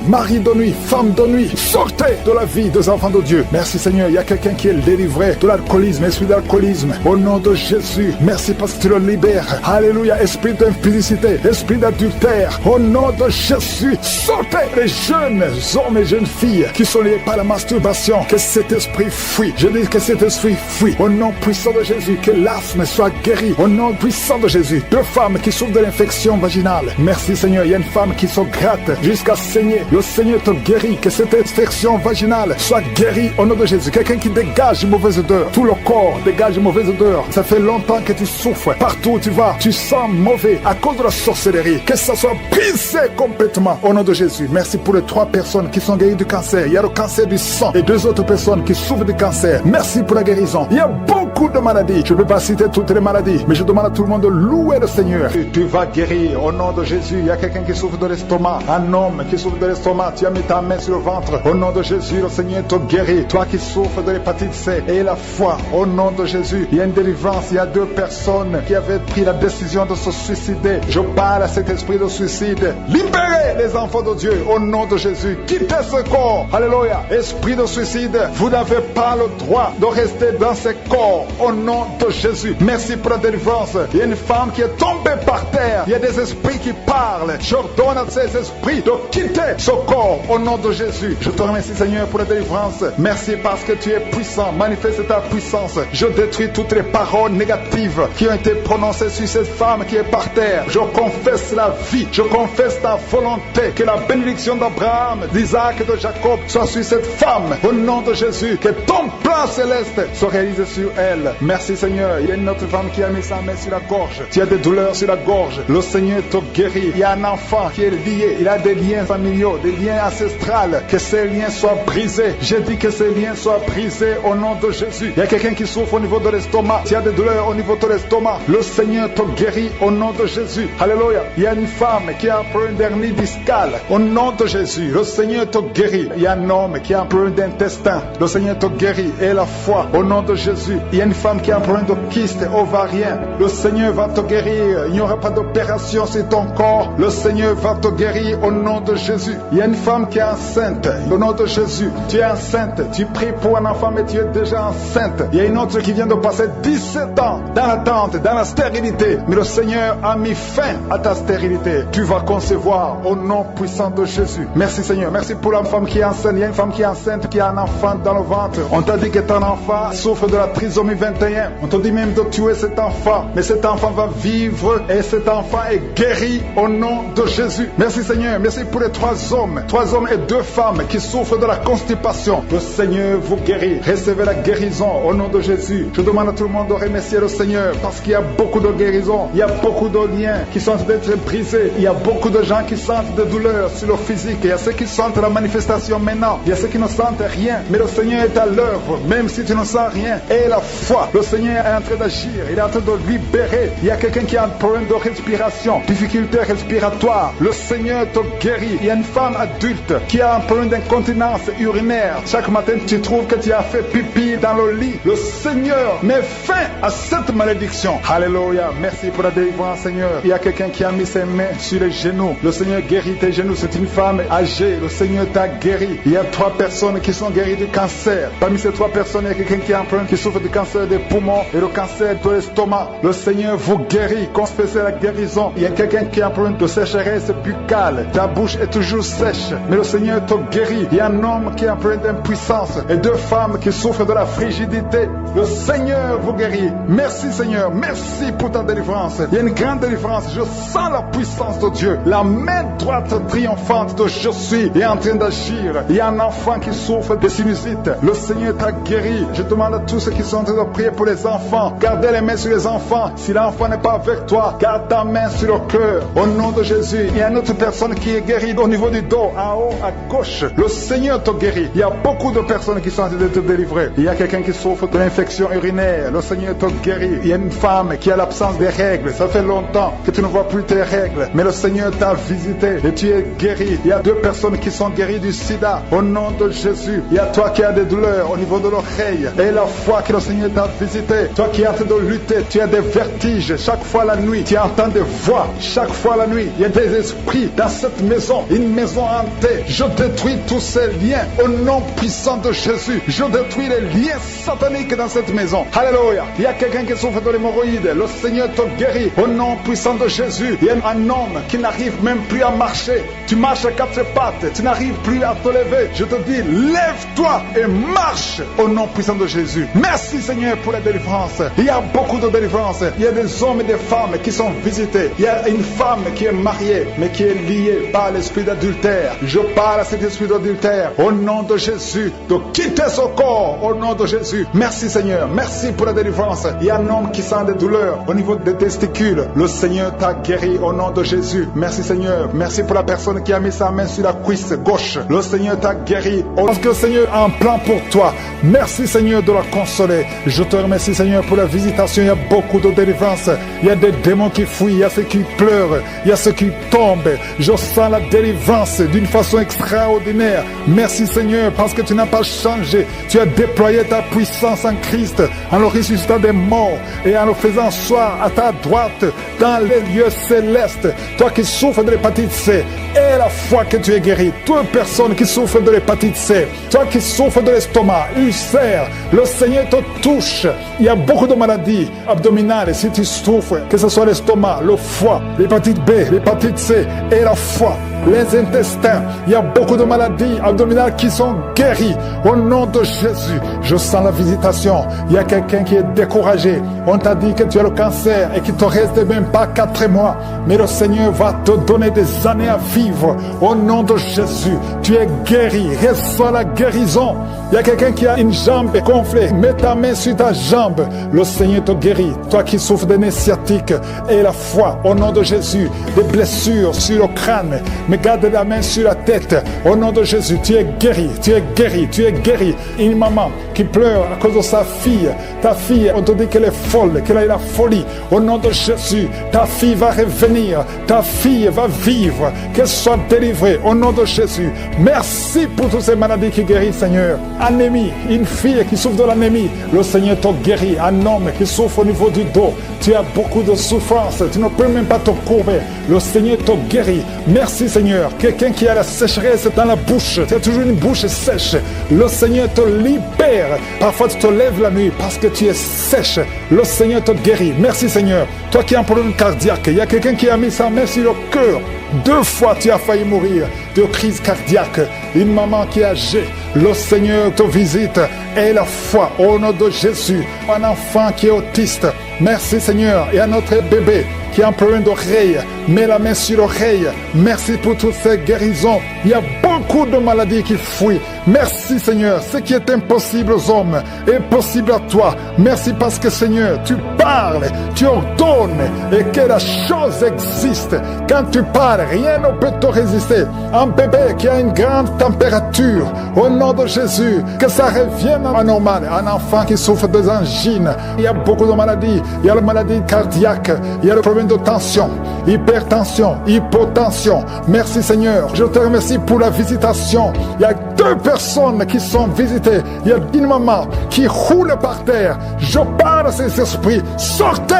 mari de nuit, femme de nuit, sortez de la vie des enfants de Dieu. Merci Seigneur. Il y a quelqu'un qui est délivré de l'alcoolisme, esprit d'alcoolisme. Au nom de Jésus, merci parce que tu le libères. Alléluia. Esprit d'impudicité, esprit d'adultère. Au nom de Jésus, sortez les jeunes hommes et jeunes filles qui sont liés par la masturbation. Que cet esprit fuit. Je dis que cet esprit fuit. Au nom puissant de Jésus, que l'asthme soit guéri. Au nom puissant de Jésus, 2 femmes qui souffrent de l'infection vaginale. Merci Seigneur. Seigneur, il y a une femme qui se gratte jusqu'à saigner. Le Seigneur te guérit, que cette infection vaginale soit guérie au nom de Jésus. Quelqu'un qui dégage une mauvaise odeur, tout le corps dégage une mauvaise odeur. Ça fait longtemps que tu souffres. Partout où tu vas, tu sens mauvais à cause de la sorcellerie. Que ça soit brisé complètement au nom de Jésus. Merci pour les 3 personnes qui sont guéries du cancer. Il y a le cancer du sang et 2 autres personnes qui souffrent du cancer. Merci pour la guérison. Il y a beaucoup de maladies. Je ne peux pas citer toutes les maladies, mais je demande à tout le monde de louer le Seigneur. Tu vas guérir au nom de Jésus. Il y a quelqu'un qui souffre de l'estomac, un homme qui souffre de l'estomac. Tu as mis ta main sur le ventre. Au nom de Jésus, le Seigneur te guérit. Toi qui souffres de l'hépatite C et la foi, au nom de Jésus, il y a une délivrance. Il y a 2 personnes qui avaient pris la décision de se suicider. Je parle à cet esprit de suicide. Libérez les enfants de Dieu au nom de Jésus. Quittez ce corps. Alléluia. Esprit de suicide, vous n'avez pas le droit de rester dans ce corps au nom de Jésus. Merci pour la délivrance. Il y a une femme qui est tombée par terre. Il y a des esprits qui parlent. J'ordonne à ces esprits de quitter ce corps au nom de Jésus. Je te remercie Seigneur pour la délivrance. Merci parce que tu es puissant. Manifeste ta puissance. Je détruis toutes les paroles négatives qui ont été prononcées sur cette femme qui est par terre. Je confesse la vie. Je confesse ta volonté. Que la bénédiction d'Abraham, d'Isaac et de Jacob soit sur cette femme au nom de Jésus. Que ton plan céleste soit réalisé sur elle. Merci Seigneur. Il y a une autre femme qui a mis sa main sur la gorge. Tu as des douleurs sur la gorge. Le Seigneur te guérit. Il y a un enfant qui est lié. Il a des liens familiaux, des liens ancestrales. Que ces liens soient brisés. J'ai dit que ces liens soient brisés au nom de Jésus. Il y a quelqu'un qui souffre au niveau de l'estomac. Tu as des douleurs au niveau de l'estomac. Le Seigneur te guérit au nom de Jésus. Alléluia. Il y a une femme qui a un problème d'hernie discale. Au nom de Jésus. Le Seigneur te guérit. Il y a un homme qui a un problème d'intestin. Le Seigneur te guérit. Et la foi au nom de Jésus. Il y a une femme qui a un problème de kyste ovarien. Le Seigneur va te guérir. Il n'y aura pas d'opération sur ton corps. Le Seigneur va te guérir au nom de Jésus. Il y a une femme qui est enceinte. Au nom de Jésus. Tu es enceinte. Tu pries pour un enfant mais tu es déjà enceinte. Il y a une autre qui vient de passer 17 ans dans l'attente, dans la stérilité. Mais le Seigneur a mis fin à ta stérilité. Tu vas concevoir au nom puissant de Jésus. Merci Seigneur. Merci pour la femme qui est enceinte. Il y a une femme qui est enceinte qui a un enfant dans le ventre. On t'a dit que ton enfant souffre de la trisomie 21. On t'a dit même de tuer cet enfant. Mais cet enfant va vivre et cet enfant est guéri au nom de Jésus. Merci Seigneur. Merci pour les 3 hommes. 3 hommes et 2 femmes qui souffrent de la constipation. Le Seigneur vous guérit. Recevez la guérison au nom de Jésus. Je demande à tout le monde de remercier le Seigneur parce qu'il y a beaucoup de guérisons. Il y a beaucoup de liens qui sont d'être brisés. Il y a beaucoup de gens qui sentent des douleurs sur leur physique. Il y a ceux qui sentent la manifestation maintenant. Il y a ceux qui ne sentent rien. Mais le Seigneur est à l'œuvre. Même si tu ne sens rien. Et la foi. Le Seigneur est en train d'agir. Il est en train de libérer. Il y a quelqu'un qui a un problème de respiration. Difficulté respiratoire. Le Seigneur te guérit. Il y a une femme adulte qui a un problème d'incontinence urinaire. Chaque matin, tu trouves que tu as fait pipi dans le lit. Le Seigneur met fin à cette malédiction. Alléluia. Merci pour la délivrance, Seigneur. Il y a quelqu'un qui a mis ses mains sur les genoux. Le Seigneur guérit tes genoux. C'est une femme âgée. Le Seigneur t'a guéri. Il y a 3 personnes qui sont guéries du cancer. Parmi ces 3 personnes, il y a quelqu'un qui a un problème qui souffre du cancer des poumons et le cancer de l'estomac. Le Seigneur vous guérit. Confessez la guérison. Il y a quelqu'un qui a un problème de sécheresse buccale. Ta bouche est toujours sèche. Mais le Seigneur te guérit. Il y a un homme qui a un problème d'impuissance et 2 femmes qui souffrent de la frigidité. Le Seigneur vous guérit. Merci Seigneur. Merci pour ta délivrance. Il y a une grande délivrance. Je sens la puissance de Dieu. La main droite triomphante de je suis est en train d'agir. Il y a un enfant qui souffre de sinusite. Le Seigneur t'a guéri. Je demande à tous ceux qui sont en train de prier pour les enfants. Gardez les mains sur les enfants. Si l'enfant n'est pas avec toi, garde ta main sur le cœur. Au nom de Jésus. Il y a une autre personne qui est guérie au niveau du dos, en haut, à gauche. Le Seigneur te guérit. Il y a beaucoup de personnes qui sont en train de te délivrer. Il y a quelqu'un qui souffre de l'infection urinaire. Le Seigneur te guérit. Il y a une femme qui a l'absence des règles. Ça fait longtemps que tu ne vois plus tes règles. Mais le Seigneur t'a visité et tu es guéri. Il y a 2 personnes qui sont guéries du sida. Au nom de Jésus. Il y a toi qui as des douleurs au niveau de l'oreille. Et la foi que le Seigneur t'a visité. Toi qui es en train de lutter. Tu as des vertiges. Chaque fois la nuit. Tu entends des voix. Chaque fois la nuit. Il y a des esprits dans cette maison. Une maison hantée. Je détruis tous ces liens. Au nom puissant de Jésus. Je détruis les liens sataniques dans cette maison. Alléluia. Il y a quelqu'un qui souffre de l'hémorroïde. Le Seigneur te guérit. Au nom puissant de Jésus. Il y a un homme qui n'arrive même plus à marcher. Tu marches à 4 pattes. Tu n'arrives plus à te lever. Je te dis, lève-toi et marche. Au nom puissant de Jésus. Merci Seigneur pour la délivrance. Il y a beaucoup de délivrance. Il y a des hommes et des femmes qui sont visités. Il y a une femme qui est malade. marié, mais qui est lié par l'esprit d'adultère. Je parle à cet esprit d'adultère au nom de Jésus, de quitter son corps au nom de Jésus. Merci Seigneur, merci pour la délivrance. Il y a un homme qui sent des douleurs au niveau des testicules. Le Seigneur t'a guéri au nom de Jésus. Merci Seigneur, merci pour la personne qui a mis sa main sur la cuisse gauche. Le Seigneur t'a guéri. Parce que le Seigneur a un plan pour toi. Merci Seigneur de la consoler. Je te remercie Seigneur pour la visitation. Il y a beaucoup de délivrance. Il y a des démons qui fuient, il y a ceux qui pleurent, il y a ceux qui tombent. Je sens la délivrance d'une façon extraordinaire. Merci Seigneur parce que tu n'as pas changé. Tu as déployé ta puissance en Christ en le ressuscitant des morts et en le faisant asseoir à ta droite dans les lieux célestes. Toi qui souffres de l'hépatite C, et la foi que tu es guéri. Toute personne qui souffre de l'hépatite C, toi qui souffres de l'estomac, ulcère, le Seigneur te touche. Il y a beaucoup de maladies abdominales. Si tu souffres, que ce soit l'estomac, le foie, l'hépatite B, l'hépatite C et la foie, les intestins, il y a beaucoup de maladies abdominales qui sont guéries au nom de Jésus. Je sens la visitation. Il y a quelqu'un qui est découragé. On t'a dit que tu as le cancer et qu'il te reste même pas 4 mois, mais le Seigneur va te donner des années à vivre au nom de Jésus. Tu es guéri, reçois la guérison. Il y a quelqu'un qui a une jambe gonflée, mets ta main sur ta jambe, le Seigneur te guérit. Toi qui souffres de nez sciatique et la foi, au nom de Jésus, des blessures sur le crâne, mais garde la main sur la tête, au nom de Jésus, tu es guéri, tu es guéri, tu es guéri. Une maman qui pleure à cause de sa fille, ta fille, on te dit qu'elle est folle, qu'elle a la folie, au nom de Jésus, ta fille va revenir, ta fille va vivre, qu'elle soit délivrée, au nom de Jésus. Merci pour toutes ces maladies qui guérissent, Seigneur. Anémie, une fille qui souffre de l'anémie, le Seigneur te guérit. Un homme qui souffre au niveau du dos, tu as beaucoup de souffrance, tu ne peux même pas te courber, le Seigneur te guérit. Merci Seigneur. Quelqu'un qui a la sécheresse dans la bouche, tu as toujours une bouche sèche, le Seigneur te libère. Parfois tu te lèves la nuit parce que tu es sèche, le Seigneur te guérit. Merci Seigneur. Toi qui as un problème cardiaque, il y a quelqu'un qui a mis sa main sur le cœur. 2 fois tu as failli mourir de crise cardiaque. Une maman qui est âgée, le Seigneur te visite. Et la foi au nom de Jésus. Un enfant qui est autiste, merci Seigneur. Et un autre bébé qui a un problème d'oreille, mets la main sur l'oreille. Merci pour toutes ces guérisons. Il y a beaucoup de maladies qui fuient. Merci Seigneur. Ce qui est impossible aux hommes est possible à toi. Merci parce que Seigneur, tu parles, tu ordonnes et que la chose existe. Quand tu parles, rien ne peut te résister. Un bébé qui a une grande température, au nom de Jésus, que ça revienne à normal. Un enfant qui souffre des angines. Il y a beaucoup de maladies. Il y a la maladie cardiaque. Il y a le problème de tension, hypertension, hypotension. Merci Seigneur. Je te remercie pour la visitation. Il y a 2 personnes qui sont visitées. Il y a une maman qui roule par terre. Je parle à ces esprits. Sortez!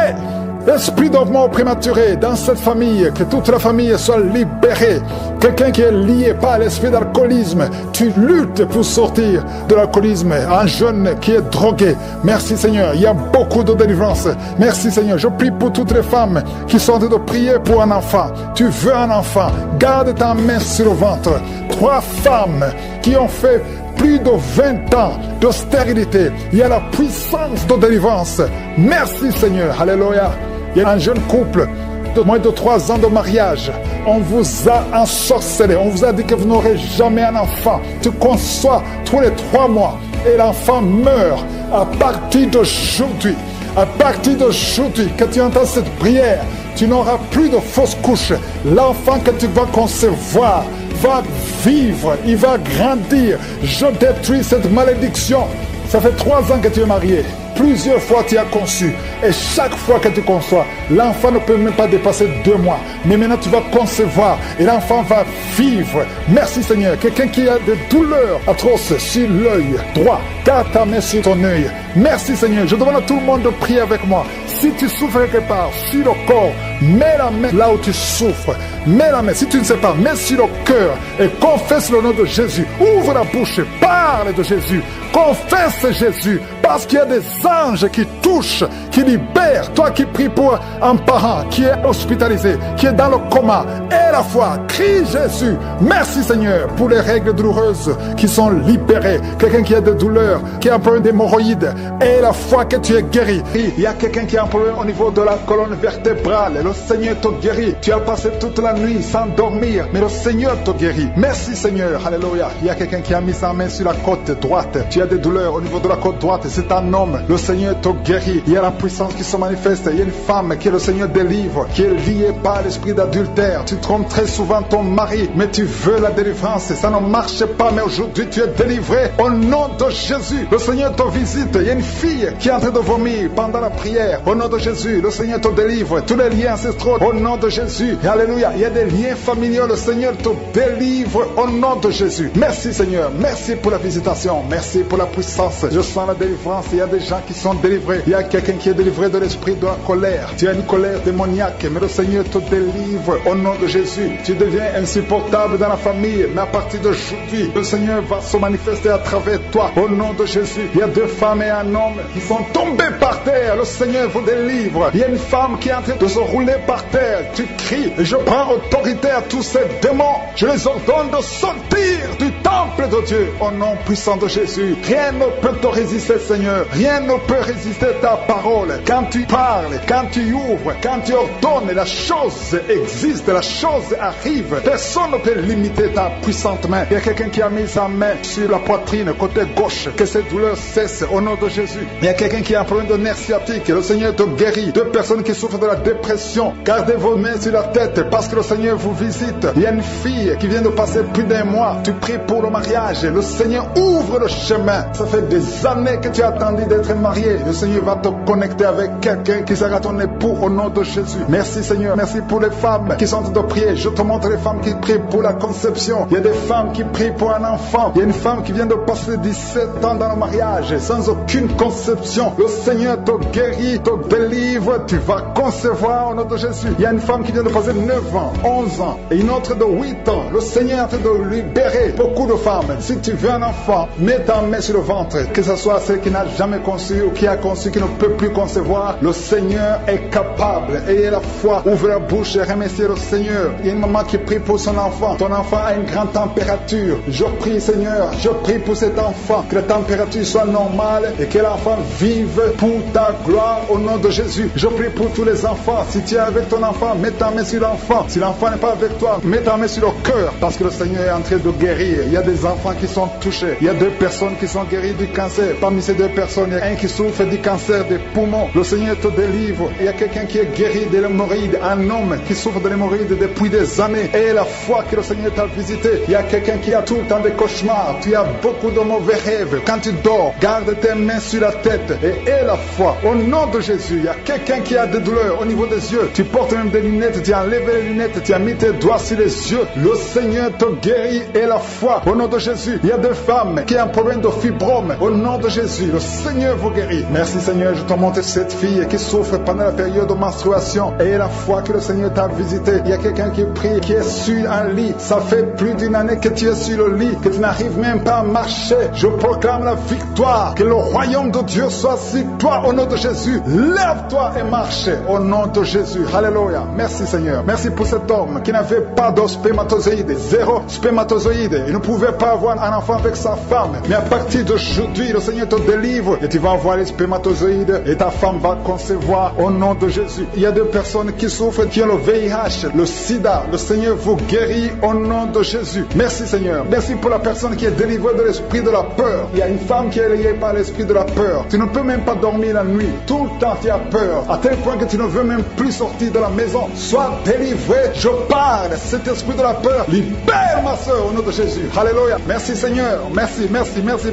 Esprit de mort prématuré dans cette famille, que toute la famille soit libérée. Quelqu'un qui est lié par l'esprit d'alcoolisme, tu luttes pour sortir de l'alcoolisme. Un jeune qui est drogué, merci Seigneur, il y a beaucoup de délivrance. Merci Seigneur, je prie pour toutes les femmes qui sont en train de prier pour un enfant. Tu veux un enfant, garde ta main sur le ventre. 3 femmes qui ont fait plus de 20 ans de stérilité. Il y a la puissance de délivrance. Merci Seigneur, alléluia. Il y a un jeune couple de moins de 3 ans de mariage. On vous a ensorcelé. On vous a dit que vous n'aurez jamais un enfant. Tu conçois tous les 3 mois et l'enfant meurt. À partir d'aujourd'hui, à partir d'aujourd'hui, que tu entends cette prière, tu n'auras plus de fausses couches. L'enfant que tu vas concevoir va vivre, il va grandir. Je détruis cette malédiction. Ça fait 3 ans que tu es marié. Plusieurs fois tu as conçu. Et chaque fois que tu conçois, l'enfant ne peut même pas dépasser 2 mois. Mais maintenant tu vas concevoir et l'enfant va vivre. Merci Seigneur. Quelqu'un qui a des douleurs atroces sur l'œil droit, garde ta main sur ton œil. Merci Seigneur. Je demande à tout le monde de prier avec moi. Si tu souffres quelque part, sur le corps, mets la main là où tu souffres. Mets la main, si tu ne sais pas, mets sur le cœur et confesse le nom de Jésus. Ouvre la bouche, parle de Jésus. Confesse Jésus, parce qu'il y a des anges qui touchent, qui libèrent. Toi qui pries pour un parent qui est hospitalisé, qui est dans le coma, et la foi. Crie Jésus. Merci Seigneur pour les règles douloureuses qui sont libérées. Quelqu'un qui a des douleurs, qui a un problème d'hémorroïdes, et la foi que tu es guéri. Il y a quelqu'un qui a un problème au niveau de la colonne vertébrale. Le Seigneur te guérit. Tu as passé toute la nuit sans dormir, mais le Seigneur te guérit. Merci Seigneur. Alléluia. Il y a quelqu'un qui a mis sa main sur la côte droite. Tu as des douleurs au niveau de la côte droite. C'est un homme. Le Seigneur te guérit. Il y a la puissance qui se manifeste. Il y a une femme que le Seigneur délivre, qui est liée par l'esprit d'adultère. Tu trompes très souvent ton mari, mais tu veux la délivrance. Ça ne marche pas, mais aujourd'hui tu es délivré au nom de Jésus. Le Seigneur te visite. Il y a une fille qui est en train de vomir pendant la prière. Au nom de Jésus, le Seigneur te délivre. Tous les liens ancestraux, au nom de Jésus. Alléluia. Il y a des liens familiaux. Le Seigneur te délivre au nom de Jésus. Merci Seigneur. Merci pour la visitation. Merci pour la puissance. Je sens la délivrance. Il y a des gens qui sont délivrés. Il y a quelqu'un qui est délivré de l'esprit de la colère. Tu as une colère démoniaque, mais le Seigneur te délivre au nom de Jésus. Tu deviens insupportable dans la famille, mais à partir d'aujourd'hui, le Seigneur va se manifester à travers toi au nom de Jésus. Il y a 2 femmes et un homme qui sont tombés par terre. Le Seigneur vous délivre. Il y a une femme qui est en train de se rouler par terre. Tu cries et je prends autorité à tous ces démons. Je les ordonne de sortir du temple de Dieu au nom puissant de Jésus. Rien ne peut te résister, Seigneur. Rien ne peut résister ta parole. Quand tu parles, quand tu ouvres, quand tu ordonnes, la chose existe, la chose arrive. Personne ne peut limiter ta puissante main. Il y a quelqu'un qui a mis sa main sur la poitrine, côté gauche, que cette douleur cesse au nom de Jésus. Il y a quelqu'un qui a un problème de nerf sciatique. Le Seigneur te guérit. 2 personnes qui souffrent de la dépression. Gardez vos mains sur la tête parce que le Seigneur vous visite. Il y a une fille qui vient de passer plus d'1 mois. Tu pries pour le mariage. Le Seigneur ouvre le chemin. Ça fait des années que tu as attendu d'être marié. Le Seigneur va te connecter avec quelqu'un qui sera ton époux au nom de Jésus. Merci Seigneur. Merci pour les femmes qui sont en train de prier. Je te montre les femmes qui prient pour la conception. Il y a des femmes qui prient pour un enfant. Il y a une femme qui vient de passer 17 ans dans le mariage sans aucune conception. Le Seigneur te guérit, te délivre. Tu vas concevoir au nom de Jésus. Il y a une femme qui vient de passer 9 ans, 11 ans et une autre de 8 ans. Le Seigneur est en train de libérer beaucoup de femmes. Si tu veux un enfant, mets ta main sur le ventre. Que ce soit celle qui n'a jamais conçu ou qui a conçu, qui ne peut plus concevoir, le Seigneur est capable. Ayez la foi, ouvrez la bouche et remerciez le Seigneur. Il y a une maman qui prie pour son enfant. Ton enfant a une grande température. Je prie Seigneur, je prie pour cet enfant, que la température soit normale et que l'enfant vive pour ta gloire au nom de Jésus. Je prie pour tous les enfants. Si tu es avec ton enfant, mets ta main sur l'enfant. Si l'enfant n'est pas avec toi, mets ta main sur le cœur parce que le Seigneur est en train de guérir. Il y a des enfants qui sont touchés. Il y a 2 personnes qui sont guéries du cancer. Parmi ces 2 personnes, il y a un qui souffre du cancer des poumons. Le Seigneur te délivre. Il y a quelqu'un qui est guéri de l'hémorroïde. Un homme qui souffre de l'hémorroïde depuis des années. Et la foi que le Seigneur t'a visité. Il y a quelqu'un qui a tout le temps des cauchemars. Tu as beaucoup de mauvais rêves. Quand tu dors, garde tes mains sur la tête et aie la foi. Au nom de Jésus, il y a quelqu'un qui a des douleurs au niveau des yeux. Tu portes même des lunettes. Tu as enlevé les lunettes. Tu as mis tes doigts sur les yeux. Le Seigneur te guérit et la foi. Au nom de Jésus, il y a des femmes qui ont un problème de fibrome. Au nom de Jésus, le Seigneur vous guérit. Merci Seigneur, je te montre cette fille qui souffre pendant la période de menstruation. Et la foi que le Seigneur t'a visité. Il y a quelqu'un qui prie, qui est sur un lit. Ça fait plus d'1 année que tu es sur le lit, que tu n'arrives même pas à marcher. Je proclame la victoire. Que le royaume de Dieu soit sur toi au nom de Jésus. Lève-toi et marche au nom de Jésus. Alléluia. Merci Seigneur. Merci pour cet homme qui n'avait pas de spermatozoïdes. 0 spermatozoïdes. Il ne pouvait pas avoir un enfant avec sa femme. Mais à partir d'aujourd'hui, le Seigneur te délivre et tu vas avoir les spermatozoïdes et ta femme va concevoir au nom de Jésus. Il y a 2 personnes qui souffrent, qui ont le VIH, le sida. Le Seigneur vous guérit au nom de Jésus. Merci Seigneur. Merci pour la personne qui est délivrée de l'esprit de la peur. Il y a une femme qui est liée par l'esprit de la peur. Tu ne peux même pas dormir la nuit. Tout le temps tu as peur. À tel point que tu ne veux même plus sortir de la maison. Sois délivré. Je parle. Cet esprit de la peur, libère ma soeur au nom de Jésus. Alléluia. Merci Seigneur. Merci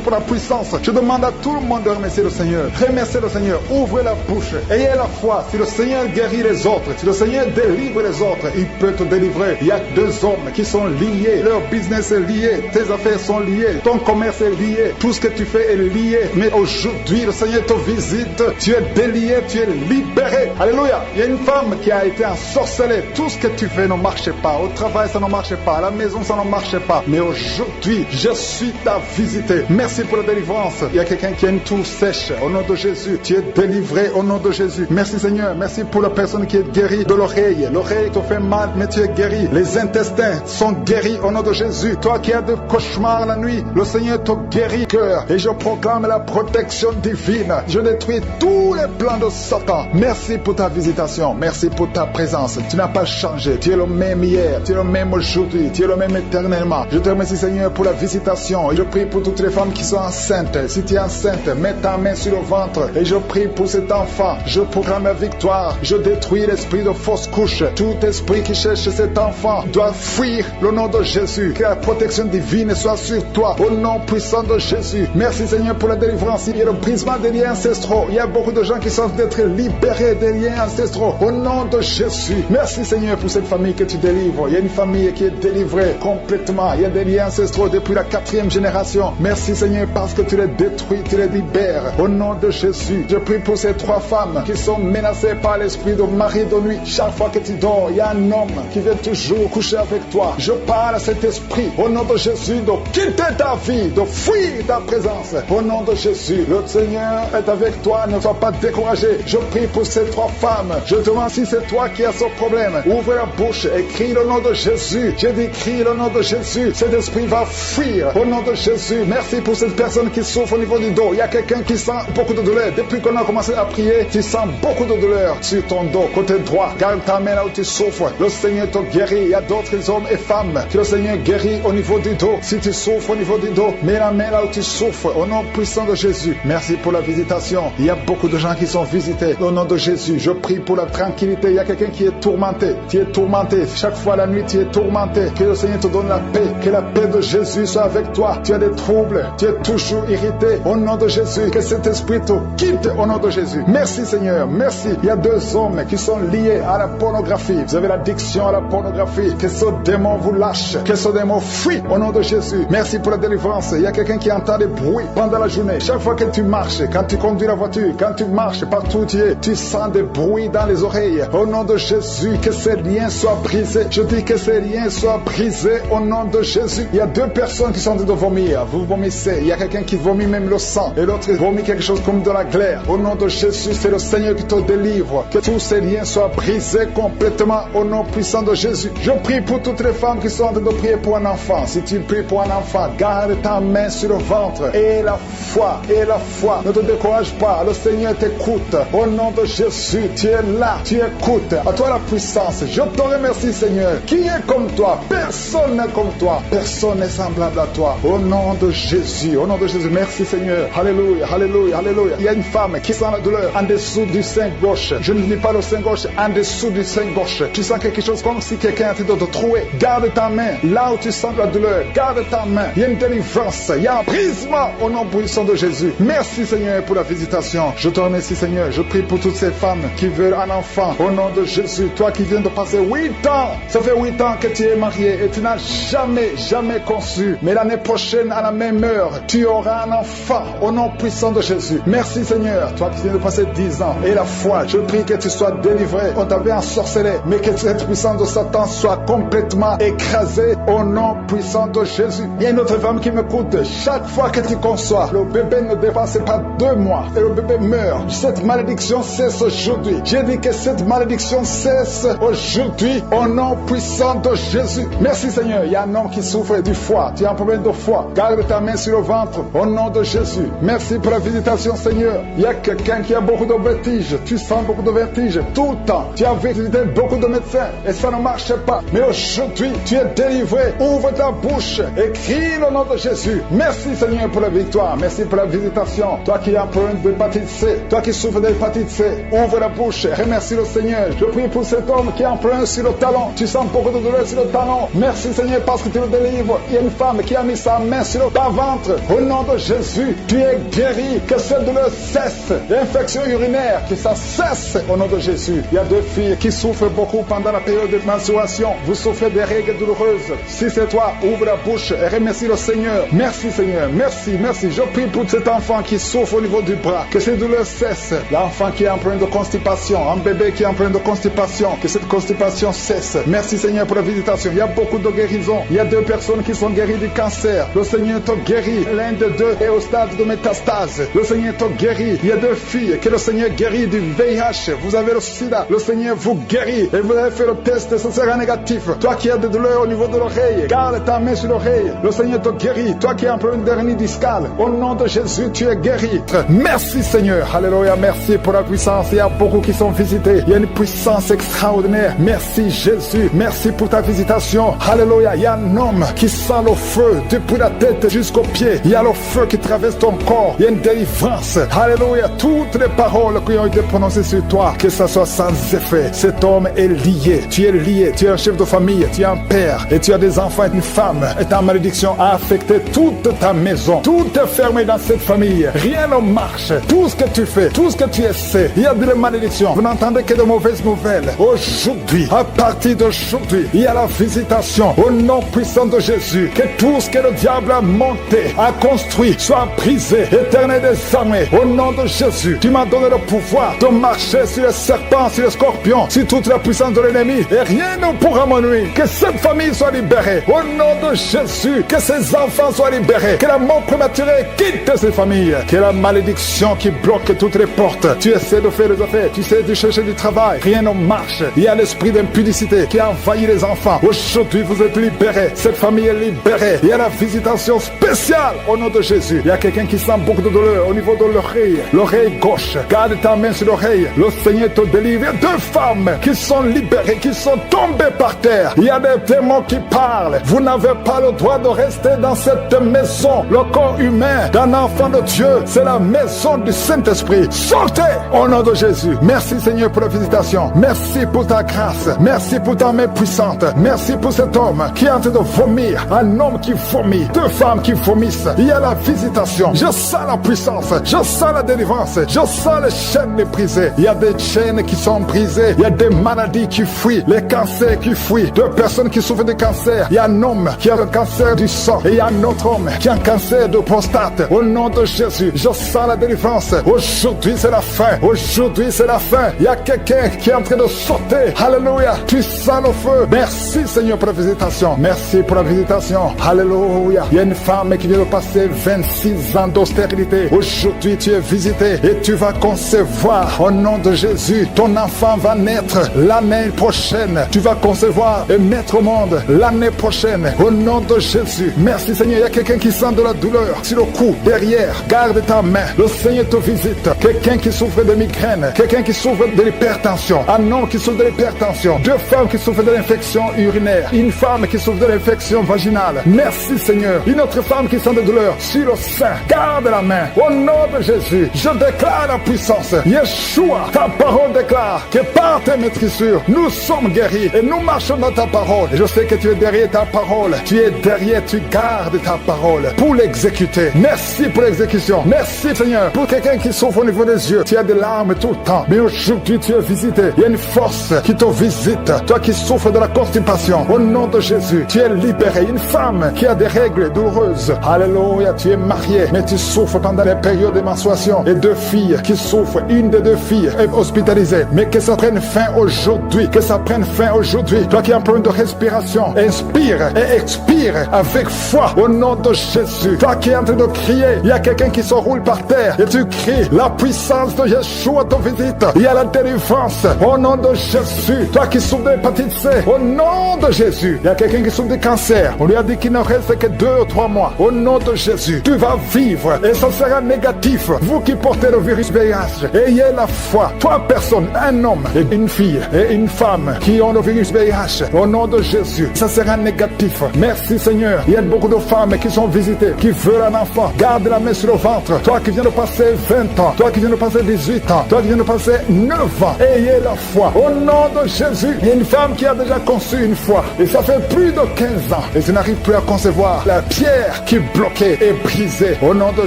pour la puissance. Je demande à tout le monde de remercier le Seigneur. Remerciez le Seigneur. Ouvrez la bouche. Ayez la foi. Si le Seigneur guérit les autres, si le Seigneur délivre les autres, il peut te délivrer. Il y a 2 hommes qui sont liés. Leur business est lié. Tes affaires sont liées. Ton commerce est lié. Tout ce que tu fais est lié. Mais aujourd'hui, le Seigneur te visite. Tu es délié. Tu es libéré. Alléluia. Il y a une femme qui a été ensorcelée. Tout ce que tu fais ne marche pas. Au travail, ça ne marche pas. À la maison, ça ne marche pas. Mais aujourd'hui, aujourd'hui, je suis ta visité. Merci pour la délivrance. Il y a quelqu'un qui a une toux sèche. Au nom de Jésus, tu es délivré au nom de Jésus. Merci Seigneur. Merci pour la personne qui est guérie de l'oreille. L'oreille te fait mal, mais tu es guéri. Les intestins sont guéris au nom de Jésus. Toi qui as de cauchemars la nuit, le Seigneur te guérit cœur. Et je proclame la protection divine. Je détruis tous les plans de Satan. Merci pour ta visitation. Merci pour ta présence. Tu n'as pas changé. Tu es le même hier. Tu es le même aujourd'hui. Tu es le même éternellement. Je te remercie Seigneur pour la visitation. Et je prie pour toutes les femmes qui sont enceintes. Si tu es enceinte, mets ta main sur le ventre. Et je prie pour cet enfant. Je proclame la victoire. Je détruis l'esprit de fausse couche. Tout esprit qui cherche cet enfant doit fuir le nom de Jésus. Que la protection divine soit sur toi. Au nom puissant de Jésus. Merci Seigneur pour la délivrance. Il y a le brisement des liens ancestraux. Il y a beaucoup de gens qui sont d'être libérés des liens ancestraux. Au nom de Jésus. Merci Seigneur pour cette famille que tu délivres. Il y a une famille qui est délivrée complètement. Il y a des liens ancestraux depuis la 4e génération. Merci Seigneur parce que tu les détruis, tu les libères. Au nom de Jésus. Je prie pour ces 3 femmes qui sont menacées par l'esprit de mari de nuit. Chaque fois que tu dors, il y a un homme qui vient toujours coucher avec toi. Je parle à cet esprit au nom de Jésus de quitter ta vie, de fuir ta présence. Au nom de Jésus, le Seigneur est avec toi, ne sois pas découragé. Je prie pour ces 3 femmes. Je te demande si c'est toi qui as ce problème. Ouvre la bouche et crie le nom de Jésus. J'ai dit crie le nom de Jésus. Cet esprit va fuir au nom de Jésus. Merci pour cette personne qui souffre au niveau du dos. Il y a quelqu'un qui sent beaucoup de douleur. Depuis qu'on a commencé à prier, tu sens beaucoup de douleur sur ton dos, côté droit. Garde ta main là où tu souffres. Le Seigneur te guérit. Il y a d'autres hommes et femmes que le Seigneur guérit au niveau du dos. Si tu souffres au niveau du dos, mets la main là où tu souffres au nom puissant de Jésus. Merci pour la visitation. Il y a beaucoup de gens qui sont visités au nom de Jésus. Je prie pour la tranquillité. Il y a quelqu'un qui est tourmenté. Tu es tourmenté. Chaque fois la nuit, tu es tourmenté. Que le Seigneur te donne la paix. Que la paix de Jésus soit avec toi. Tu as des troubles. Tu es toujours irrité. Au nom de Jésus. Que cet esprit te quitte au nom de Jésus. Merci Seigneur. Merci. Il y a 2 hommes qui sont liés à la pornographie. Vous avez l'addiction à la pornographie. Que ce démon vous lâche. Que ce démon fuit au nom de Jésus. Merci pour la délivrance. Il y a quelqu'un qui entend des bruits pendant la journée. Chaque fois que tu marches, quand tu conduis la voiture, quand tu marches partout où tu es, tu sens des bruits dans les oreilles. Au nom de Jésus, que ces liens soient brisés. Je dis que ces liens soient brisés au nom de Jésus. Il y a 2 personnes qui sont en train de vomir. Vous vomissez. Il y a quelqu'un qui vomit même le sang. Et l'autre vomit quelque chose comme de la glaire. Au nom de Jésus, c'est le Seigneur qui te délivre. Que tous ces liens soient brisés complètement au nom puissant de Jésus. Je prie pour toutes les femmes qui sont en train de prier pour un enfant. Si tu pries pour un enfant, garde ta main sur le ventre. Et la foi. Ne te décourage pas. Le Seigneur t'écoute. Au nom de Jésus, tu es là. Tu écoutes. À toi la puissance. Je te remercie Seigneur. Qui est comme toi? Personne n'est comme toi. Personne n'est semblable à toi. Au nom de Jésus. Au nom de Jésus. Merci Seigneur. Alléluia. Alléluia. Alléluia. Il y a une femme qui sent la douleur en dessous du sein gauche. Je ne dis pas le sein gauche. En dessous du sein gauche. Tu sens quelque chose comme si quelqu'un était de te trouver. Garde ta main. Là où tu sens la douleur. Garde ta main. Il y a une délivrance. Il y a un brisement au nom puissant de Jésus. Merci Seigneur pour la visitation. Je te remercie Seigneur. Je prie pour toutes ces femmes qui veulent un enfant. Au nom de Jésus. Toi qui viens de passer 8 ans. Ça fait 8 ans que tu es marié et tu n'as jamais conçu. Mais l'année prochaine à la même heure, tu auras un enfant. Au nom puissant de Jésus. Merci Seigneur. Toi qui viens de passer 10 ans. Et la foi. Je prie que tu sois délivré. On t'avait ensorcelé. Mais que cette puissance de Satan soit complètement écrasée. Au nom puissant de Jésus. Il y a une autre femme qui m'écoute. Chaque fois que tu conçois, le bébé ne dépasse pas 2 mois et le bébé meurt. Cette malédiction cesse aujourd'hui. J'ai dit que cette malédiction cesse aujourd'hui au nom puissant de Jésus. Merci Seigneur. Il y a un homme qui souffre du foie. Tu as un problème de foie. Garde ta main sur le ventre au nom de Jésus. Merci pour la visitation Seigneur. Il y a quelqu'un qui a beaucoup de vertiges. Tu sens beaucoup de vertiges tout le temps. Tu as visité beaucoup de médecins et ça ne marche pas. Mais aujourd'hui, tu es délivré. Ouvre ta bouche et crie le nom de Jésus. Merci Seigneur pour la victoire. Merci pour la visitation. Toi qui as un problème d'hépatite C, toi qui souffres d'hépatite C, ouvre la bouche et remercie le Seigneur. Je prie pour cet homme qui a un problème sur le talon. Tu sens beaucoup de douleur sur le talon. Merci Seigneur parce que tu le délivres. Il y a une femme qui a mis sa main sur le ventre. Au nom de Jésus, tu es guéri. Que cette douleur cesse. L'infection urinaire, que ça cesse au nom de Jésus. Il y a 2 filles qui souffrent beaucoup pendant la période de menstruation. Vous souffrez des règles douloureuses. Si c'est toi, ouvre la bouche et remercie le Seigneur. Merci Seigneur. Merci. Je prie pour cet enfant qui souffre au niveau du bras. Que ces douleurs cessent. L'enfant qui est en problème de constipation. Un bébé qui est en problème de constipation. Que cette constipation cesse. Merci Seigneur pour la visitation. Il y a beaucoup de guérisons. Il y a 2 personnes qui sont guéris du cancer. Le Seigneur t'a guéri. L'un de deux est au stade de métastase. Le Seigneur t'a guéri. Il y a 2 filles que le Seigneur guérit du VIH. Vous avez le sida. Le Seigneur vous guérit. Et vous avez fait le test, ce sera négatif. Toi qui as des douleurs au niveau de l'oreille, garde ta main sur l'oreille. Le Seigneur te guérit. Toi qui as un problème d'hernie discale, au nom de Jésus, tu es guéri. Merci Seigneur. Alléluia. Merci pour la puissance. Il y a beaucoup qui sont visités. Il y a une puissance extraordinaire. Merci Jésus. Merci pour ta visitation. Alléluia. Il y a un homme qui sent le feu depuis la tête jusqu'aux pieds. Il y a le feu qui traverse ton corps. Il y a une délivrance. Alléluia. Toutes les paroles qui ont été prononcées sur toi, que ça soit sans effet. Cet homme est lié. Tu es lié. Tu es un chef de famille. Tu es un père. Et tu as des enfants et une femme. Et ta malédiction a affecté toute ta maison. Tout est fermé dans cette famille. Rien ne marche. Tout ce que tu fais, tout ce que tu essaies, il y a de la malédiction. Vous n'entendez que de mauvaises nouvelles. Aujourd'hui, à partir d'aujourd'hui, il y a la visitation au nom puissant de Jésus. Que tout ce que le diable a monté, a construit, soit brisé. Éternel des armées, au nom de Jésus, tu m'as donné le pouvoir de marcher sur les serpents, sur les scorpions, sur toute la puissance de l'ennemi. Et rien ne pourra me nuire. Que cette famille soit libérée. Au nom de Jésus, que ses enfants soient libérés. Que la mort prématurée quitte ces familles. Que la malédiction qui bloque toutes les portes. Tu essaies de faire des affaires, tu essaies de chercher du travail. Rien ne marche. Il y a l'esprit d'impudicité qui a envahi les enfants. Aujourd'hui, vous êtes libérés. Cette famille est libérée. Il y a la visitation spéciale au nom de Jésus. Il y a quelqu'un qui sent beaucoup de douleur au niveau de l'oreille. L'oreille gauche. Garde ta main sur l'oreille. Le Seigneur te délivre. Il y a 2 femmes qui sont libérées, qui sont tombées par terre. Il y a des démons qui parlent. Vous n'avez pas le droit de rester dans cette maison. Le corps humain d'un enfant de Dieu, c'est la maison du Saint-Esprit. Sortez au nom de Jésus. Merci Seigneur pour la visitation. Merci pour ta grâce. Merci pour ta main puissante. Merci pour cet homme qui est en train de vomir. Un homme qui vomit. 2 femmes qui vomissent. Il y a la visitation. Je sens la puissance. Je sens la délivrance. Je sens les chaînes brisées. Il y a des chaînes qui sont brisées. Il y a des maladies qui fuient. Les cancers qui fuient. 2 personnes qui souffrent de cancer. Il y a un homme qui a le cancer du sang. Et il y a un autre homme qui a un cancer de prostate. Au nom de Jésus, je sens la délivrance. Aujourd'hui, c'est la fin. Aujourd'hui, c'est la fin. Il y a quelqu'un qui est en train de sauter. Alléluia. Tu sens le feu. Merci Seigneur pour la visitation. Merci pour la visitation. Alléluia. Il y a une femme qui vient de passer 26 ans d'austérité. Aujourd'hui, tu es visité et tu vas concevoir. Au nom de Jésus, ton enfant va naître l'année prochaine. Tu vas concevoir et mettre au monde l'année prochaine. Au nom de Jésus. Merci Seigneur. Il y a quelqu'un qui sent de la douleur sur le cou, derrière. Garde ta main. Le Seigneur te visite. Quelqu'un qui souffre de migraine. Quelqu'un qui souffre de l'hypertension. Un homme qui souffre de l'hypertension. 2 femmes qui souffrent de l'infection urinaire. Une femme qui souffre de l'infection vaginale. Merci Seigneur. Une autre femme qui sent de douleur sur le sein. Garde la main. Au nom de Jésus, je déclare la puissance. Yeshua, ta parole déclare que par tes maîtrisures, nous sommes guéris et nous marchons dans ta parole. Et je sais que tu es derrière ta parole. Tu es derrière, tu gardes ta parole pour l'exécuter. Merci pour l'exécution. Merci Seigneur pour quelqu'un qui souffre au niveau des yeux. Tu as des larmes tout le temps. Mais aujourd'hui, tu es visité. Il y a une force qui te visite. Toi qui souffres de la constipation. Au nom de Jésus, tu es libéré. Une femme qui a des règles douloureuses. Alléluia, tu es marié, mais tu souffres pendant les périodes de menstruation. Et 2 filles qui souffrent. Une des 2 filles est hospitalisée. Mais que ça prenne fin aujourd'hui. Que ça prenne fin aujourd'hui. Toi qui as un problème de respiration, inspire et expire avec foi. Au nom de Jésus. Toi qui es en train de crier, il y a quelqu'un qui se roule par terre. Et tu cries, la puissance de Yeshua te visite. Il y a la délivrance. Au nom de Jésus. Toi qui souffres de l'hépatite C. Au nom de Jésus. Il y a quelqu'un qui souffre de cancer. On lui a dit qu'il ne reste que 2 ou 3 mois. Au nom de Jésus. Tu vas vivre. Et ça sera négatif. Vous qui portez le virus VIH, ayez la foi. 3 personnes, un homme et une fille et une femme qui ont le virus VIH. Au nom de Jésus. Ça sera négatif. Merci Seigneur. Il y a beaucoup de femmes qui sont visitées, qui veulent un enfant. Garde la main sur le ventre. Toi qui viens de passer 20 ans. Toi qui viens de passer 18 ans. Toi qui viens de passer 9 ans. Ayez la foi. Au nom de Jésus. Il y a une femme qui a déjà conçu une fois. Et ça fait plus de 15 ans. Et je n'arrive plus à concevoir. La pierre qui bloquait est brisée. Au nom de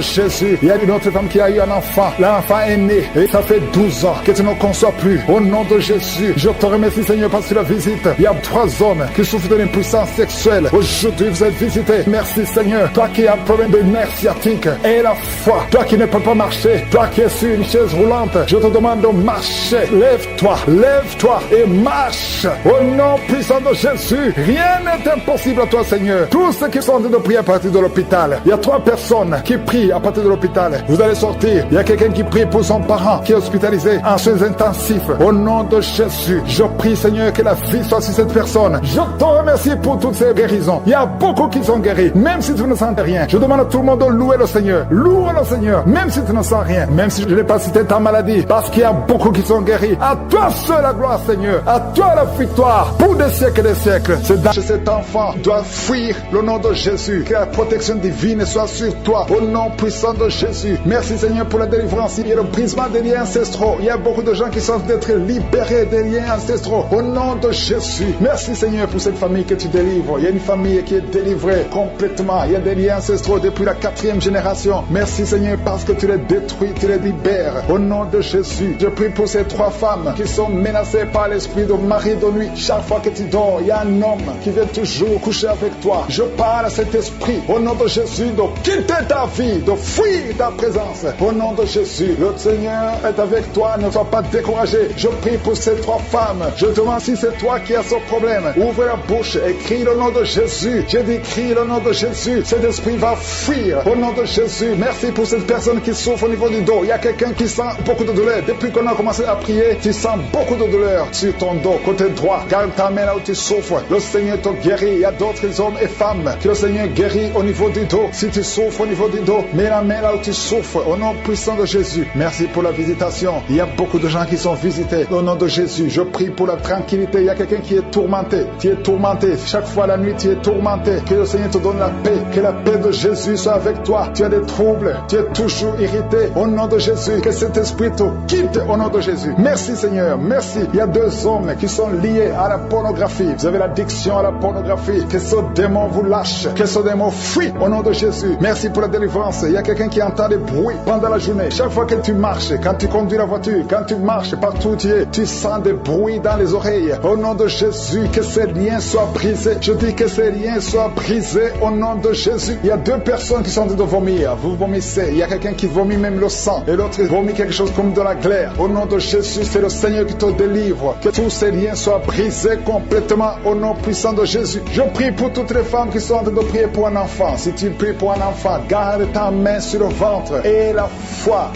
Jésus. Il y a une autre femme qui a eu un enfant. L'enfant est né. Et ça fait 12 ans que tu ne conçois plus. Au nom de Jésus. Je te remercie Seigneur parce que la visite. Il y a 3 hommes qui souffrent de l'impuissance sexuelle. Aujourd'hui vous êtes visités. Merci Seigneur. Toi qui as un problème de nerf sciatique. Et la foi. Toi qui ne peux pas marcher. Toi qui es sur une chaise roulante. Je te demande de marcher. Lève-toi. Lève-toi et marche. Au nom puissant de Jésus. Rien n'est impossible à toi Seigneur, tous ceux qui sont en train de prier à partir de l'hôpital. Il y a 3 personnes qui prient à partir de l'hôpital. Vous allez sortir. Il y a quelqu'un qui prie pour son parent qui est hospitalisé en soins intensifs. Au nom de Jésus, je prie, Seigneur, que la vie soit sur cette personne. Je te remercie pour toutes ces guérisons. Il y a beaucoup qui sont guéris, même si tu ne sens rien. Je demande à tout le monde de louer le Seigneur. Loue le Seigneur, même si tu ne sens rien. Même si je n'ai pas cité ta maladie, parce qu'il y a beaucoup qui sont guéris. À toi seul la gloire, Seigneur. À toi la victoire pour des siècles et des siècles. C'est dans cet enfant doit fuir le nom de Jésus. Que la protection divine soit sur toi. Au nom puissant de Jésus. Merci, Seigneur, pour la délivrance. Il y a le brisement des liens ancestraux. Il y a beaucoup de gens qui sont d'être libérés des liens ancestraux. Au nom de Jésus. Merci, Seigneur, pour cette famille que tu délivres. Il y a une famille qui est délivrée complètement. Il y a des liens ancestraux depuis la 4e génération. Merci, Seigneur, parce que tu les détruis, tu les libères. Au nom de Jésus, je prie pour ces 3 femmes qui sont menacées par l'esprit de mari de nuit. Chaque fois que tu dors, il y a un homme qui vient toujours coucher avec toi. Je parle à cet esprit, au nom de Jésus, de quitter ta vie, de fuir ta présence. Au nom de Jésus, le Seigneur est avec toi, ne sois pas découragé. Je prie pour ces 3 femmes. Je te demande si c'est toi qui as ce problème. Ouvre la bouche et crie le nom de Jésus. Je dis crie le nom de Jésus. Cet esprit va fuir. Au nom de Jésus, merci pour cette personne qui souffre au niveau du dos. Il y a quelqu'un qui sent beaucoup de douleur. Depuis qu'on a commencé à prier, tu sens beaucoup de douleur sur ton dos, côté droit. Garde ta main là où tu souffres. Le Seigneur te guérit. Il y a d'autres hommes et femmes que le Seigneur guérit au niveau du dos. Si tu souffres au niveau du dos, mets la main là où tu souffres. Au nom puissant de Jésus. Merci pour la visitation. Il y a beaucoup de gens qui sont visités. Au nom de Jésus, je prie pour la tranquillité. Il y a quelqu'un qui est tourmenté. Tu es tourmenté. Chaque fois la nuit, tu es tourmenté. Que le Seigneur te donne la paix. Que la paix de Jésus soit avec toi. Tu as des troubles. Tu es toujours irrité. Au nom de Jésus, que cet esprit te quitte au nom de Jésus. Merci, Seigneur. Merci. Il y a 2 hommes qui sont liés à la pornographie. Vous avez l'addiction à la pornographie. Que ce démon vous lâche. Que ce démon fuit au nom de Jésus. Merci pour la délivrance. Il y a quelqu'un qui entend des bruits pendant la journée. Chaque fois que tu marches, quand tu conduis la voiture, quand tu marches partout où tu es, tu sens des bruits dans les oreilles. Au nom de Jésus, que ces liens soient brisés. Je dis que ces liens soient brisés au nom de Jésus. Il y a 2 personnes qui sont en train de vomir. Vous vomissez. Il y a quelqu'un qui vomit même le sang. Et l'autre vomit quelque chose comme de la glaire. Au nom de Jésus, c'est le Seigneur qui te délivre. Que tous ces liens soient brisés complètement au nom puissant de Jésus. Je prie pour toutes les femmes qui sont en train de prier pour un enfant. Si tu pries pour un enfant, garde ta main sur le ventre. Et la foi.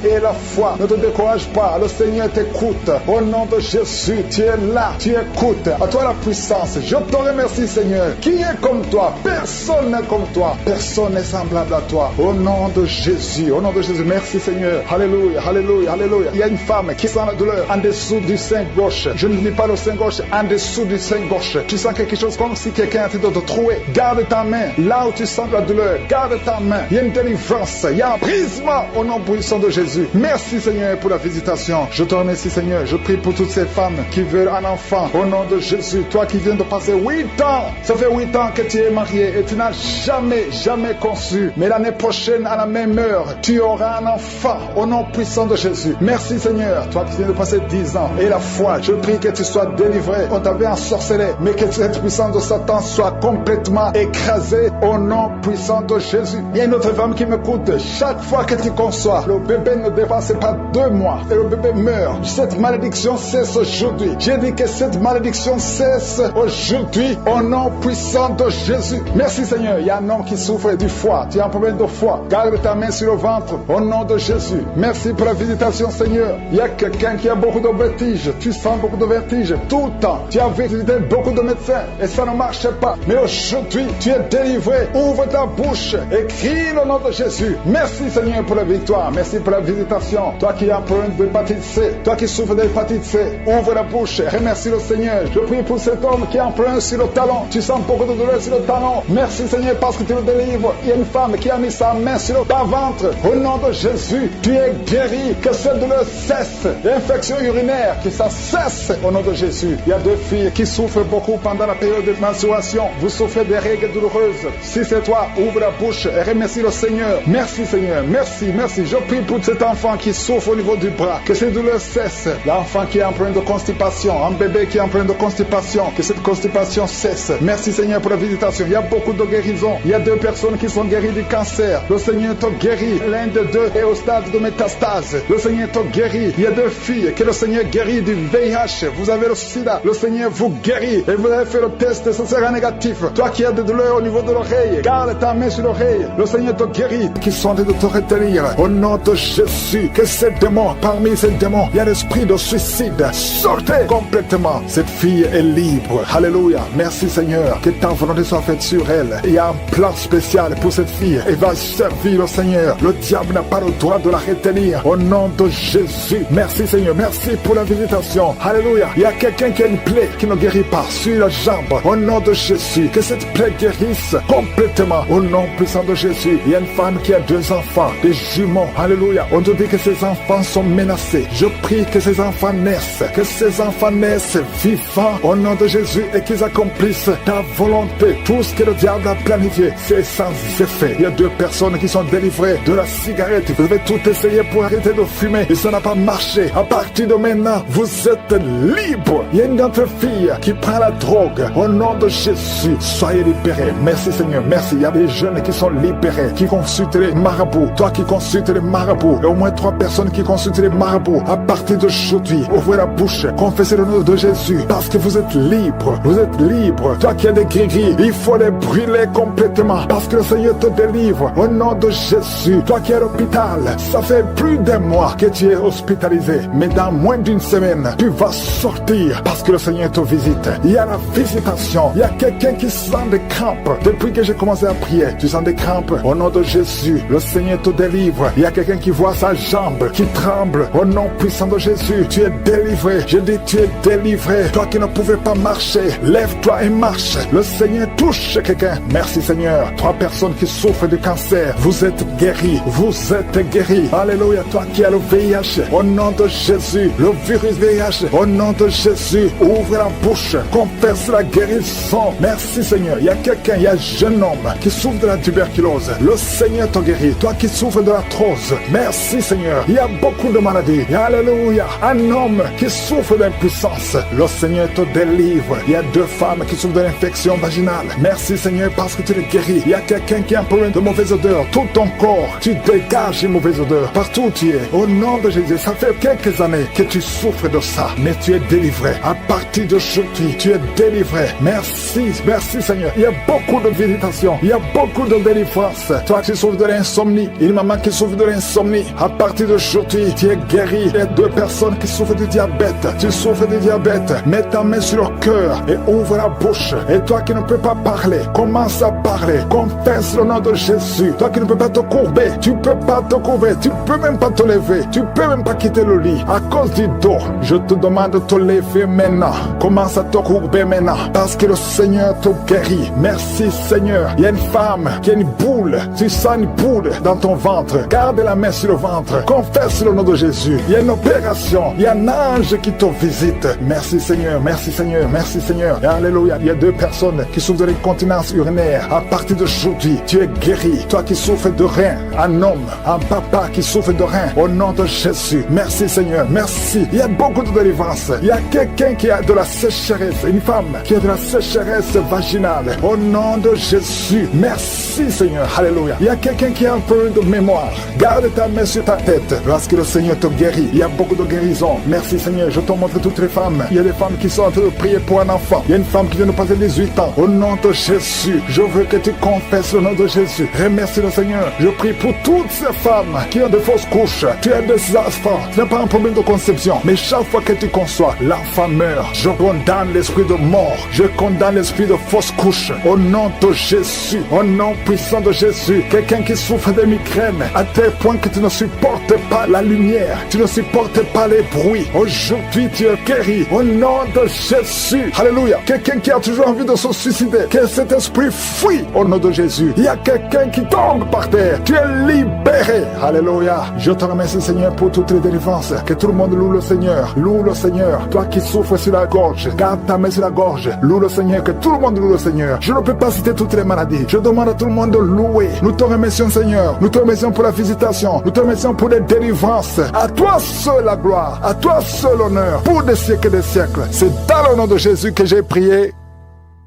Ne te décourage pas. Le Seigneur t'écoute. Au nom de Jésus, tu es là. Tu écoutes. À toi la puissance. Je te remercie, Seigneur. Qui est comme toi? Personne n'est comme toi. Personne n'est semblable à toi. Au nom de Jésus. Au nom de Jésus. Merci, Seigneur. Alléluia. Alléluia. Alléluia. Il y a une femme qui sent la douleur en dessous du sein gauche. Je ne dis pas le sein gauche, en dessous du sein gauche. Tu sens quelque chose comme si quelqu'un est en train de te trouer. Garde ta main. Là où tu sens la douleur, garde ta main. Il y a une délivrance. Il y a un brisement au nom puissant de Jésus. Merci, Seigneur, pour la visitation. Je te remercie, Seigneur. Je prie pour toutes ces femmes qui veulent un enfant. Au nom de Jésus. Toi qui viens de passer 8 ans. Ça fait 8 ans que tu es marié et tu n'as jamais conçu. Mais l'année prochaine, à la même heure, tu auras un enfant. Au nom puissant de Jésus. Merci, Seigneur. Toi qui viens de passer 10 ans. Et la foi, je prie que tu sois délivré. On t'avait ensorcelé. Mais que cette puissance de Satan soit complètement écrasée. Au nom puissant de Jésus. Il y a une autre femme qui m'écoute. Chaque fois que tu conçois, le bébé ne dépasse pas 2 mois. Et le bébé meurt. Cette malédiction cesse aujourd'hui. J'ai dit que cette malédiction cesse aujourd'hui. Au nom puissant de Jésus. Merci, Seigneur. Il y a un homme qui souffre du foie. Tu as un problème de foie. Garde ta main sur le ventre. Au nom de Jésus. Merci pour la visitation, Seigneur. Il y a quelqu'un qui a beaucoup de vertiges. Tu sens beaucoup de vertiges tout le temps. Tu as visité beaucoup de médecins et ça ne marche pas. Mais aujourd'hui, tu es délivré. Ouvre ta bouche et crie le nom de Jésus. Merci, Seigneur, pour la victoire. Merci pour la visitation. Toi qui as un problème d'hépatite C, toi qui souffres d'hépatite C, ouvre la bouche. Remercie le Seigneur. Je prie pour cet homme qui a un problème sur le talon. Tu sens beaucoup de douleur sur le talon. Merci, Seigneur, parce que tu le délivres. Il y a une femme qui a mis sa main sur le ventre. Au nom de Jésus, tu es guéri. Que cette douleur cesse. L'infection urinaire, que ça cesse au nom de Jésus. Il y a 2 filles qui souffrent beaucoup pendant la période de menstruation. Vous souffrez des règles douloureuses. Si c'est toi, ouvre la bouche et remercie le Seigneur. Merci, Seigneur. Merci. Je prie pour cet enfant qui souffre au niveau du bras. Que ces douleurs cessent. L'enfant qui est en problème de constipation. Un bébé qui est en problème de constipation. Que cette constipation cesse. Merci, Seigneur, pour la visitation. Il y a beaucoup de guérisons. Il y a 2 personnes qui sont guéries du cancer. Le Seigneur te guérit. L'un des 2 est au stade de métastase. Le Seigneur te guérit. Il y a 2 filles que le Seigneur guérit du VIH. Vous avez le sida. Le Seigneur vous guérit. Et vous avez fait le test, ce sera négatif. Toi Toi qui as des douleurs au niveau de l'oreille, garde ta main sur l'oreille. Le Seigneur te guérit. Qui sont de te retenir. Au nom de Jésus, que ces démons, parmi ces démons, il y a l'esprit de suicide. Sortez complètement. Cette fille est libre. Alléluia. Merci Seigneur. Que ta volonté soit faite sur elle. Il y a un plan spécial pour cette fille. Elle va servir le Seigneur. Le diable n'a pas le droit de la retenir. Au nom de Jésus. Merci Seigneur. Merci pour la visitation. Alléluia. Il y a quelqu'un qui a une plaie qui ne guérit pas sur la jambe. Au nom de Jésus. Que cette plaie guérisse complètement. Au nom puissant de Jésus. Il y a une femme qui a 2 enfants, des jumeaux. Alléluia. On te dit que ces enfants sont menacés. Je prie que ces enfants naissent. Que ces enfants naissent vivants au nom de Jésus et qu'ils accomplissent ta volonté. Tout ce que le diable a planifié, c'est sans effet. Il y a 2 personnes qui sont délivrées de la cigarette. Vous avez tout essayé pour arrêter de fumer et ça n'a pas marché. À partir de maintenant, vous êtes libre. Il y a une autre fille qui prend la drogue. Au nom de Jésus, soyez libérés. Merci Seigneur, merci. Il y a des jeunes qui sont libérés, qui consultent les marabouts. Toi qui consultes les marabouts, il y a au moins 3 personnes qui consultent les marabouts. À partir d'aujourd'hui, ouvrez la bouche, confessez le nom de Jésus, parce que vous êtes libre. Vous êtes libre. Toi qui as des gris-gris, il faut les brûler complètement, parce que le Seigneur te délivre. Au nom de Jésus, toi qui es à l'hôpital, ça fait plus d'1 mois que tu es hospitalisé, mais dans moins d'1 semaine, tu vas sortir, parce que le Seigneur te visite. Il y a la visitation. Il y a quelqu'un qui sent des crampes. Depuis que j'ai commencé à prier, tu sens des crampes. Au nom de Jésus, le Seigneur te délivre. Il y a quelqu'un qui voit sa jambe qui tremble. Au nom puissant de Jésus, tu es délivré. Je dis, tu es délivré. Toi qui ne pouvais pas marcher, lève-toi et marche. Le Seigneur touche quelqu'un. Merci Seigneur. 3 personnes qui souffrent de cancer, vous êtes guéris. Vous êtes guéris. Alléluia. Toi qui as le VIH, au nom de Jésus, le virus VIH, au nom de Jésus, ouvre la bouche, confesse la guérison. Merci Seigneur. Il y a quelqu'un, il y a un jeune homme qui souffre de la tuberculose. Le Seigneur te guérit. Toi qui souffres de l'arthrose, merci Seigneur. Il y a beaucoup de maladies. Alléluia. Un homme qui souffre d'impuissance, le Seigneur te délivre. Il y a 2 femmes qui souffrent de l'infection vaginale. Merci Seigneur parce que tu les guéris. Il y a quelqu'un qui a un problème de mauvaise odeur. Tout ton corps, tu dégages une mauvaise odeur. Partout où tu es, au nom de Jésus, ça fait quelques années que tu souffres de ça, mais tu es délivré. À partir d'aujourd'hui, tu es délivré. Merci, merci Seigneur. Il y a beaucoup de visitation. Il y a beaucoup de délivrance. Toi qui souffres de l'insomnie, une maman qui souffre de l'insomnie, à partir d'aujourd'hui, tu es guéri. Il y a 2 personnes qui souffrent du diabète. Tu souffres du diabète. Mets ta main sur le cœur et ouvre la bouche. Et toi qui ne peux pas parler, commence à parler. Confesse le nom de Jésus. Toi qui ne peux pas te courber, tu peux pas te courber. Tu peux même pas te lever. Tu peux même pas quitter le lit à cause du dos. Je te demande de te lever maintenant. Commence à te courber maintenant parce que le Seigneur te guérit. Merci Seigneur. Il y a une femme qui a une boule. Tu sens une boule dans ton ventre. Garde la main sur le ventre. Confesse le nom de Jésus. Il y a une opération. Il y a un ange qui te visite. Merci Seigneur. Merci Seigneur. Merci Seigneur. Et alléluia. Il y a 2 personnes qui souffrent de l'incontinence urinaire. À partir d'aujourd'hui, tu es guéri. Toi qui souffres de rein, un homme, un papa qui souffre de rein, au nom de Jésus. Merci Seigneur. Merci. Il y a beaucoup de délivrance. Il y a quelqu'un qui a de la sécheresse. Une femme qui a de la sécheresse vaginale. Au nom de Jésus. Merci Seigneur. Alléluia. Il y a quelqu'un qui a un peu de mémoire. Garde ta main sur ta tête parce que le Seigneur te guérit. Il y a beaucoup de guérisons. Merci Seigneur. Je te montre toutes les femmes. Il y a des femmes qui sont en train de prier pour un enfant. Il y a une femme qui vient de passer 18 ans. Au nom de Jésus, je veux que tu confesses le nom de Jésus. Remercie le Seigneur. Je prie pour toutes ces femmes qui ont de fausses couches. Tu as des enfants. Tu n'as pas un problème de conception. Mais chaque fois que tu conçois, l'enfant meurt. Je condamne l'esprit de mort. Je condamne l'esprit de fausse couche. Au nom de Jésus. Au nom puissant de Jésus. Quelqu'un qui souffre de migraines à tel point que tu ne supportes pas la lumière. Tu ne supportes pas les bruits. Aujourd'hui, tu es guéri. Au nom de Jésus. Alléluia. Quelqu'un qui a toujours envie de se suicider. Que cet esprit fuit au nom de Jésus. Il y a quelqu'un qui tombe par terre. Tu es libéré. Alléluia. Je te remercie Seigneur pour toutes les délivrances. Que tout le monde loue le Seigneur. Loue le Seigneur. Toi qui souffres sur la gorge, garde ta main sur la gorge. Loue le Seigneur. Que tout le monde loue le Seigneur. Je ne peux pas citer toutes les maladies. Je demande à tout le monde de louer. Nous te remercions Seigneur. Nous te remercions pour la visitation. Nous te remercions pour les délivrances. À toi seul la gloire. À toi seul l'honneur. Pour des siècles et des siècles. C'est dans le nom de Jésus que j'ai prié.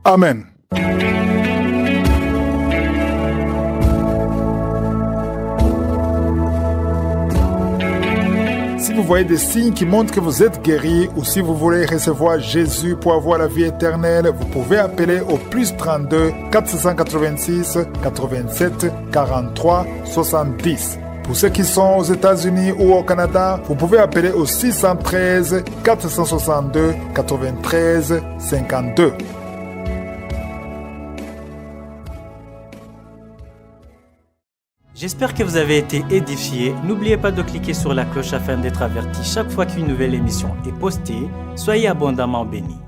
Amen. Si vous voyez des signes qui montrent que vous êtes guéri ou si vous voulez recevoir Jésus pour avoir la vie éternelle, vous pouvez appeler au plus 32 486 87 43 70. Pour ceux qui sont aux États-Unis ou au Canada, vous pouvez appeler au 613 462 93 52. J'espère que vous avez été édifiés. N'oubliez pas de cliquer sur la cloche afin d'être averti chaque fois qu'une nouvelle émission est postée. Soyez abondamment bénis.